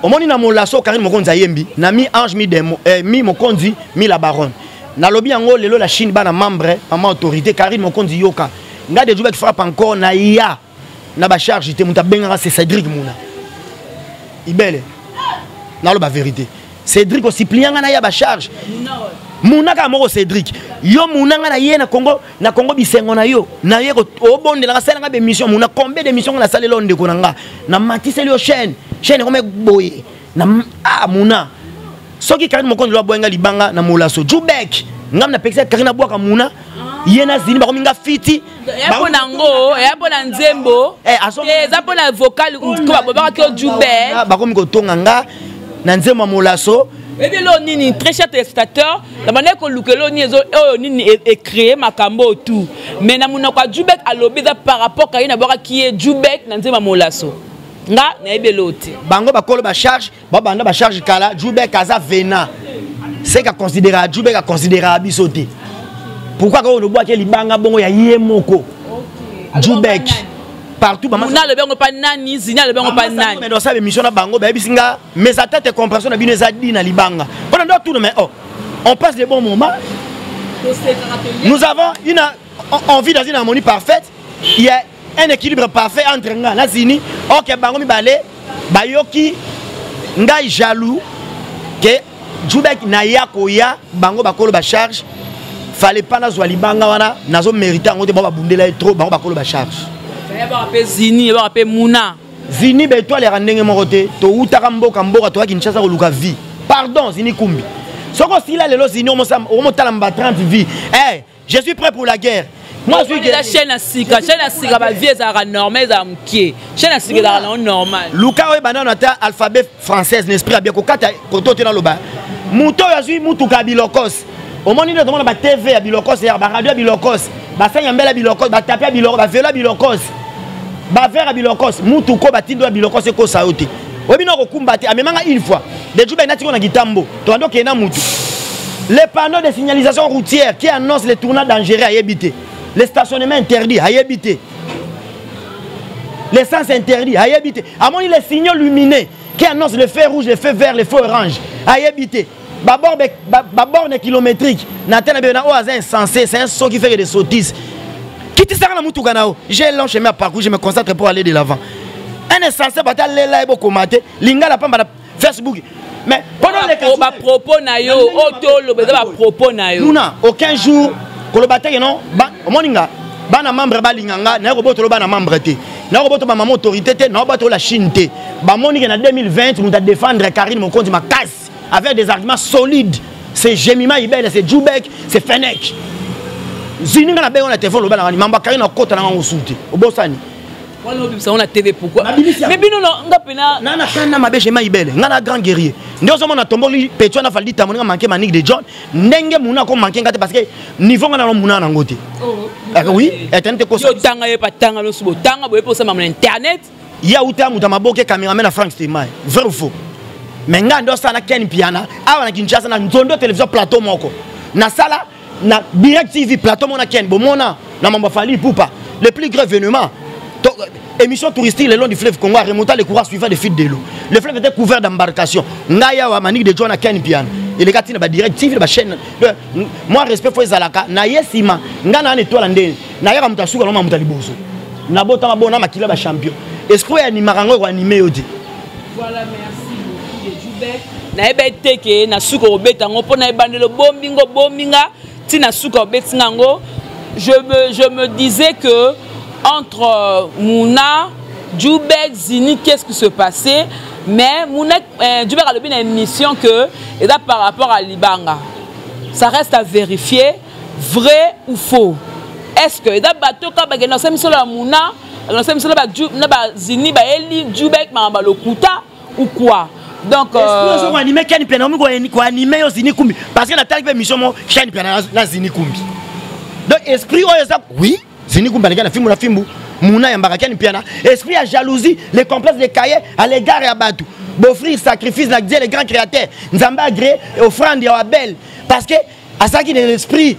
Omoni na molaso Karine mokonzi yembi, na mi ange mi demo, mi mokonzi mi la baronne. Na lobi yango lelo la Chine bana membre, maman autorité Karine mokonzi yoka. Nga de jouer frappe encore na ya na ba charge te muta bengara c'est Cédric Mouna. Ibele. Na lo ba vérité. Cédric aussi plianga na ya ba charge. Mouna ka moko Cédric. Yo Mouna nga na ye na Congo bisengo na yo. Na ye ko obonde na sala nga be mission Mouna combien de missions na sala londe ko nga. Na matise yo chaîne comme boye. Na Mouna. Soki Karine mokonzi lo boyenga libanga na molaso. Jubek. Ngam na pexer Karine boaka Mouna. Yena zini bako minga fiti. Ya pona ngo, ya pona nzembo. Eza pona vocal ko ba ko Jubek. Bako miko tonga nga. Nanzema molaso et bien là nini très cher téléspectateur la manière que lukelo ni ezo nini est créé makambo tout mais na munoko Jubek alobi par rapport à ina boka qui est Jubek nanzema molaso nga na ebeloti bango bakolo ba charge banda ba charge kala Jubek aza vena c'est qu'à considérer Jubek à considérer bisoté pourquoi quand on boit que libanga bongo ya yemoko Jubek partout maman na le bengo pa nani zina le bengo pa nani mais dans ça émission na bango ba bisinga mais sa tête compression na bino ezadi na libanga on doit tout mais on passe des bons moments nous avons on vit dans une harmonie parfaite il y a un équilibre parfait entre nga na zini OK bango mi balé bayoki ngai jaloux que Jubek na yako ya bango bakolo ba charge fallait pas na zwa libanga wana nazo mériter ngote ba bundela trop bango bakolo ba charge Zini, Mouna. Zini, ben toi les rendez moroté, to utaka mboka mboka toi Kinshasa oluka vie. Pardon, Zini Kumbi. Soko si là le Zini on monte à 30 vie. Eh, je suis prêt pour la guerre. Moi je suis la chaîne à sika ba vie ça normal ça mkie. Chaîne à sika ça normal. Luka we banana ta alphabet française n'esprit bien ko kata koto te na loba. Muto ya zui mutu ka bilokos. Au monde de ba TV ya bilokos ya ba radio bilokos. Ba sanya mbela bilokos, ba tapia bilokos, ba vela bilokos. Ba vers bilokos mutu ko batindo bilokos ko saote obino ko kumbate amemanga une fois de Jubek nati ko na gitambo to ando ke na mutu les panneaux de signalisation routière qui annoncent les tournants dangereux à habiter les stationnements interdits à habiter les sens interdits à habiter amoni les signaux lumineux qui annoncent le feu rouge le feu vert le feu orange à habiter ba borne kilométrique na tena be na o azin insensé c'est un son qui fait des sottises. J'ai long chemin à parcourir, je me concentre pour aller de l'avant. Un insensé va aller là et beaucoup mater. Linga la pamba Facebook. Mais pendant les propos na yo, propos na yo. Nous aucun jour que le bataille non, moninga, bana membre balinganga, na roboto bana membre té. Na roboto ba maman autorité té, na roboto la Chine té. Ba moninga na 2020 nous a défendre Karine mon compte ma casse avec des arguments solides. C'est Jemima Ibele, c'est Jubek, c'est Fennec. Zini na bengo na téléphone lo bana mamba Karine na kota na ngosuti obosani wala obisa on a TV pourquoi mais bino no ngapena na kana mabe Jemima Ibele ngana grand guerrier ndio somo na tomboli petwa na faldi tamoninga manke Manique de John ndenge muna ko manke ngate parce que niveau ngana muna na ngote oui etente ko so tanga ye patanga lo subo tanga boye posa ma internet ya uta muta maboke cameraman na Frank Stemai vrai ou faux mais ngando sana Ken Piana awa na Kinshasa na nzondo télévision plateau moko na sala na Direct TV plateau mona ken bomona na mamba fali poupa le plus grand événement émission touristique le long du fleuve Congo a remonté les courants suivants des fuites de l'eau le fleuve était couvert d'embarcations ngaya wa Manique de John Ken Pian les gars tina ba directive ba chaîne moi respect faut ezalaka na yesima ngana na étoile ndene na yaka muta suka no muta liboso na bota bona makila ba champion esprit animera ngo animé yodi. Voilà, merci beaucoup de Djoubek. Na ebe teke na suka obeta ngo pona ebandelo bombingo bombinga tina suka obeti ngo. Je me disais que entre Mouna, Djoubek, Zini, qu'est-ce qui se passait? Mais Mouna, Djoubek a une émission que, et là par rapport à Libanga, ça reste à vérifier, vrai ou faux. Est-ce que, et là, bateau, quand on a mis sur la Mouna, on a mis sur la Zini, Eli, Djoubek, Mambalokuta, ou quoi? Donc, parce que la taille de l'émission, chaîne na Zini Kumbi. Donc, esprit, oui, Zini Kumbi, la film, Mouna Yambara Piana, esprit à jalousie, les complexes de cahiers à l'égard à Batou. Offrir sacrifice, les grands créateurs, Nzamba agré, offrande à Abel. Parce que, à ça qui est l'esprit,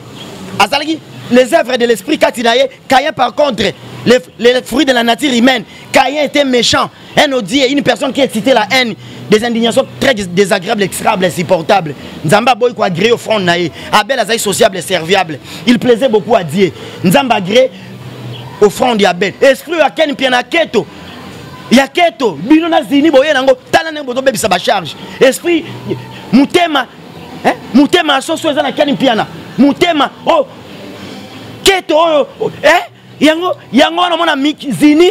à ça qui les œuvres de l'esprit Katinaye, Caïen par contre, les fruits de la nature humaine, Caïen était méchant, un odié, une personne qui excitait la haine, des indignations très désagréables, exécrables, insupportables. Nzamba boy quoi gré au front naïe, Abel azaï sociable et serviable. Il plaisait beaucoup à Dieu. Nzamba gré au front d'Abel. Esprit à Ken Piana Keto. Ya Keto, bino na Zini boye nango, tala na boto bebi sa ba charge. Esprit mutema, hein? Mutema soso eza na Ken Piana. Mutema oh Keto oh yango na mona Zini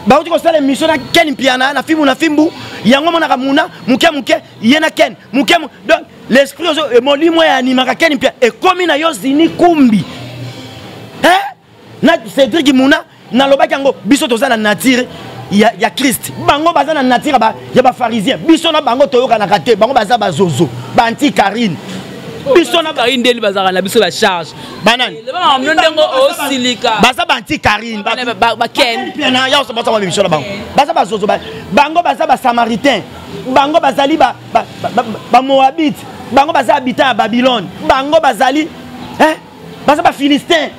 ba uti ko sala mission na Ken Piana na fimbu yango mona ka muna muke yena Ken muke donc l'esprit ozo molimo ya animaka Ken Piana e komi na yo Zini Kumbi. Hein? Na Cédric Mouna na lobaki yango biso toza na nature ya Christ. Bango baza na nature ya ba pharisien. Biso na bango toyoka na kate, bango baza ba zozo, ba anti Karine. Biso na Karine deli bazaka na biso la charge. Banane. Ba mnondengo o silika. Baza ba anti Karine, ba Ken. Piana ya so baza ba mission na bango. Baza ba zozo, bango baza ba samaritain. Bango bazali ba Moabite. Bango baza habitant à Babylone. Bango bazali hein? Basa ba Philistin,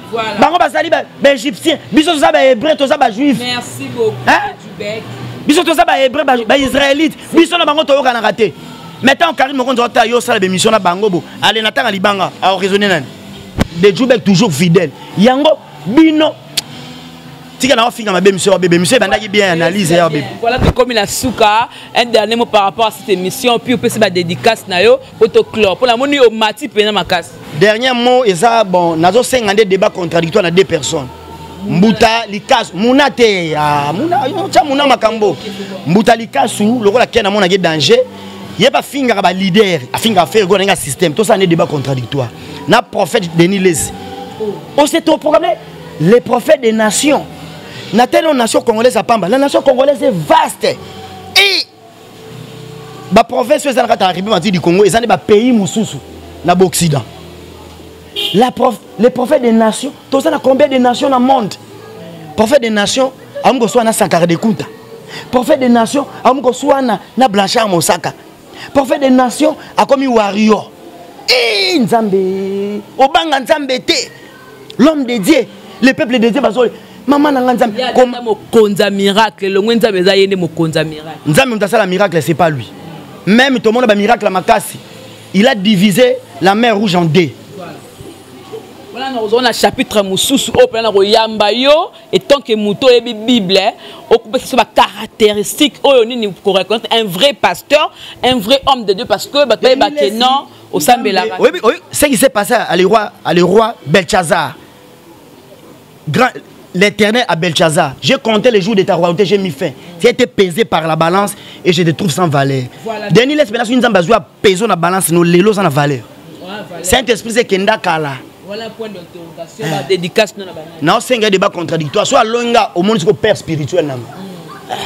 bango basali ba Égyptien, biso toza ba Hébreu, toza ba Juif. Merci beaucoup, Djoubek. Biso toza ba Hébreu, ba Israélite, biso na bango toyoka na raté. Maintenant Karim Mokonzo ota yo sala be mission na bango bo. Allez natanga libanga, a raisonner nani. De Djoubek toujours fidèle. Yango bino tika na ofinga ma be mission bandaki bien analyse ya bébé. Voilà que comme il a souka, un dernier mot par rapport à cette émission, puis on peut se ba dédicace na yo autoclore pour la moni au mati pena makas. Dernier mot, et ça, bon, nous avons 50 débats contradictoires dans deux personnes. Mbuta Likas, Mouna te, Mouna Makambo. Mbuta Likas, le rôle qui est dans danger, il n'y a pas finger à leader, à finger à faire un système. Tout ça, c'est un débat contradictoire. Na prophète Denis Les. On s'est au programme les prophètes des nations. Na telle nation congolaise à Pamba. La nation congolaise est vaste. Et, la province du Congo, ils ont des pays moussous dans l'Occident. Les prophètes des nations, tout ça, combien de nations dans le monde? Prophète des nations, on soit na Sankara de Kouta. Prophète des nations, on soit na Blanchard Mosaka. Prophète des nations, a commis Wario. Eh, Nzambe, Obanga Nzambe te, l'homme de Dieu, le peuple de Dieu, maman Nzambe. Comme Mokonza miracle, le moins Nzambe zayene Mokonza miracle. Nzambe mtasala miracle, c'est pas lui. Même tout le monde a miracle à Makassi. Il a divisé la mer Rouge en deux. Voilà, nous avons un chapitre Moussous au plan de Yambayo et tant que Mouto et Bible, occupé sur la caractéristique, pour reconnaître un vrai pasteur, un vrai homme de Dieu, parce que non, au Sambela. Oui, ce qui s'est passé à le roi Belshazzar, l'Éternel à Belshazzar, j'ai compté les jours de ta royauté, j'ai mis fin. Tu as été pesé par la balance et je te trouve sans valeur. Denis l'espérance une zamba joie pesé la balance, nous les lots sans valeur. Saint-Esprit c'est Kenda Kala. Voilà un point d'interrogation, la dédicace non, c'est un débat contradictoire. Soit l'onga au monde c'est père spirituel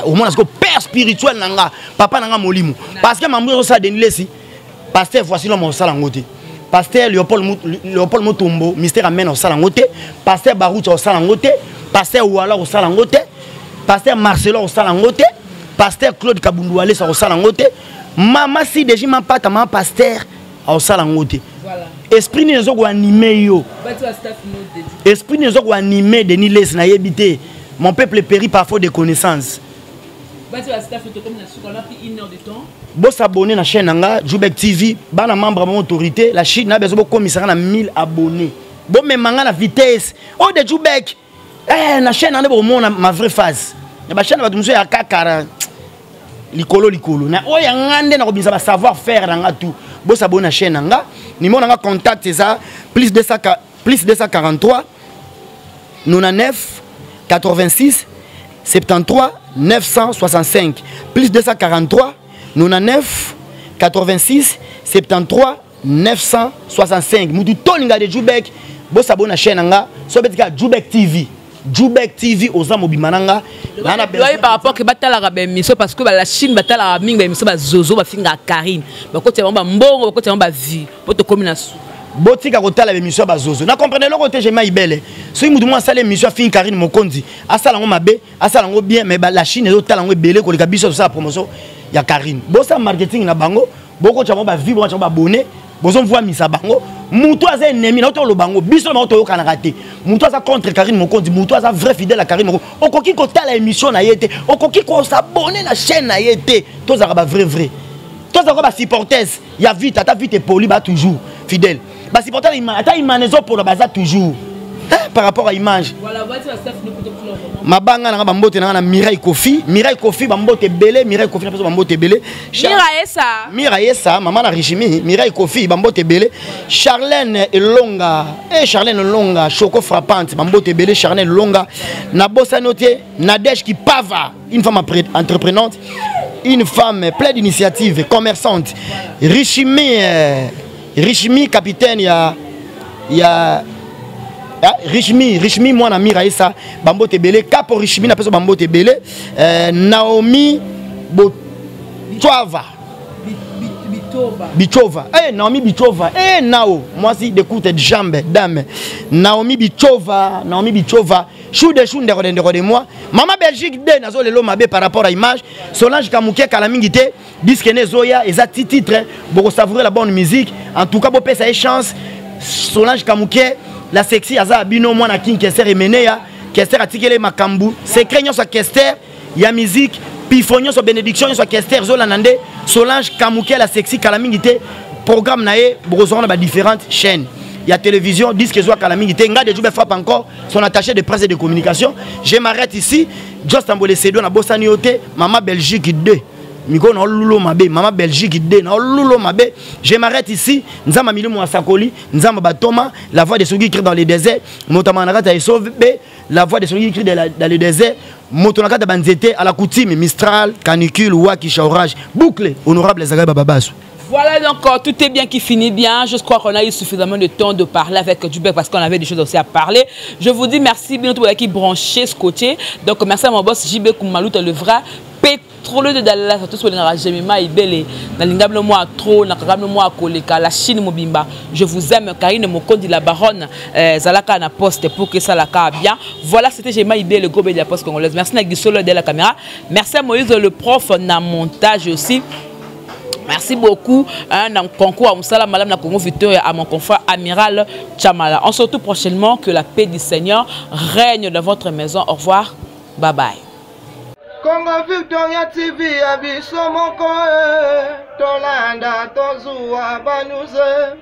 au monde c'est père spirituel nanga, papa nanga molimo. Parce que mambo ça Denis Lesi, pasteur voici l'homme au salangote. Pasteur Léopold Mutombo, mystère amène au salangote. Pasteur Baruch au salangote. Pasteur Ouala au salangote. Pasteur Marcelo au salangote. Pasteur Claude Kabundouale au salangote. Maman si déjà ma pata maman pasteur au salangote. Voilà. Esprit ne zo animé yo. Esprit ne zo animé Denis Les na yebité. Mon peuple périt par faute de connaissances. Bah tu as staff comme on a pris 1 heure de temps. Bo s'abonner na chaîne nanga Djoubek TV, bana membre de mon autorité, la Chine a besoin de commissaire na 1000 abonnés. Bon mais manga la vitesse. Oh de Djoubek. Na chaîne nanga bo mon ma vraie phase. Na ba chaîne ba tumso ya kakara. Likolo. Na o ya ngande na kobisa ba savoir faire nanga tout. Bo s'abonner na chaîne nanga, numéro nanga contact c'est ça plus 243 99 86 73 965 plus 243 99 86 73 965. Mutu toninga de Djoubek, bo s'abonner na chaîne nga, so betika Djoubek TV. Djoubek TV aux amo bimananga. Par rapport que batala rabe miso parce que la Chine batala rabe minga miso ba zozo ba finga Karine. Ba côté ba mbongo, ba côté ba vie. Poto combinaison. Botika kotala émission bazozo. Na comprenez le côté Jema Ibele. Si mutu mo sala émission fin Karine Mokonzi, asala ngo mabe, asala ngo bien mais la Chine ezo tala ngo ebele ko leka biso sa promotion ya Karine. Bosa marketing na bango, boko chamo ba vie, boko chamo ba abonné, bozo mvoa misa bango. Mutu aza ennemi na to lo bango, biso na to yo kana raté. Mutu aza contre Karine Mokonzi, mutu aza vrai fidèle à Karine Mokonzi. Okoki kotala émission na yete, okoki ko s'abonner na chaîne na yete. Toza ba vrai. Toza ba supporters, ya vite, ata vite poli ba toujours fidèle. Bah si pourtant il manezo pour le bazar toujours par rapport à image. Voilà, ma banga na bambote na Mireille Kofi bambote belé Mireille Kofi na bambote belé. Mireille ça maman na Richimi Mireille Kofi bambote belé. Charlène Elonga choco frappante bambote belé Charlène Elonga na bossa noté Nadège qui pava une femme entreprenante, une femme pleine d'initiatives, commerçante. Richimi capitaine ya Richimi moi na Miraïsa bambote belé Capo Richimi na peso bambote belé Naomi Bichova Naomi Bichova Nao moi si d'écoute de jambe dame Naomi Bichova chou de moi maman Belgique de nazo lelo mabe par rapport à image Solange Kamouké kalamingité disque nezoya eza titre boko savourer la bonne musique en tout cas bo pesa e chance Solange Kamouké la sexy aza bino moi na king Kester emeneya Kester atikele makambu secret nyo sa Kester ya musique pifonyo so bénédiction so Kester zo lanande Solange Kamouké la sexy kalamingité programme nae boko na ba différentes chaînes. Il y a télévision, disque soit calamité, nga de Djoubek frappe encore son attaché de presse et de communication. Je m'arrête ici. Just Ambole Sedo na Bossaniote, maman Belgique 2. Miko na lulo mabe, maman Belgique 2 na lulo mabe. Je m'arrête ici. Nzama Milou Mouassakoli, Nzama Batoma, la voix de ceux qui crient dans les déserts. Motamanakata et sauve la voix de ceux qui crient dans les déserts. Motonakata Banzete à la coutume, Mistral, canicule, Waki, Chaurage. Boucle, honorable Zagaba Babasou. Voilà donc tout est bien qui finit bien. Je crois qu'on a eu suffisamment de temps de parler avec Djoubek parce qu'on avait des choses aussi à parler. Je vous dis merci bien tout qui branché ce côté. Donc merci à mon boss JB Koumalouta le vrai pétrole de Dallas tout sur les Jemima Ibele na lingable moi trop na kagable moi koleka la Chine mobimba. Je vous aime Karine Mokondi la baronne Zalaka na poste pour que ça la car bien. Voilà c'était Jemima Ibele le gobé de la poste congolaise. Merci na Gisolo de la caméra. Merci à Moïse le prof na montage aussi. Merci beaucoup. Dans le concours à Moussala, Madame la Congo Victoria, à mon confrère Amiral Chamala. On se retrouve prochainement. Que la paix du Seigneur règne dans votre maison. Au revoir. Bye bye. Congo Victoria TV, abiso moko Tolanda tozua banuze.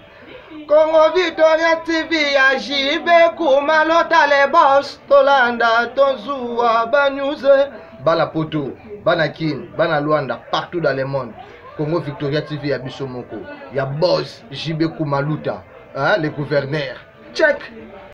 Congo Victoria TV, ajibe kumalota le boss. Tolanda tozua banuze. Bala poto, bana kin, bana Luanda, partout dans le monde. Congo Victoria TV ya biso moko ya boss JB Koumalouta, hein, le gouverneur. Check.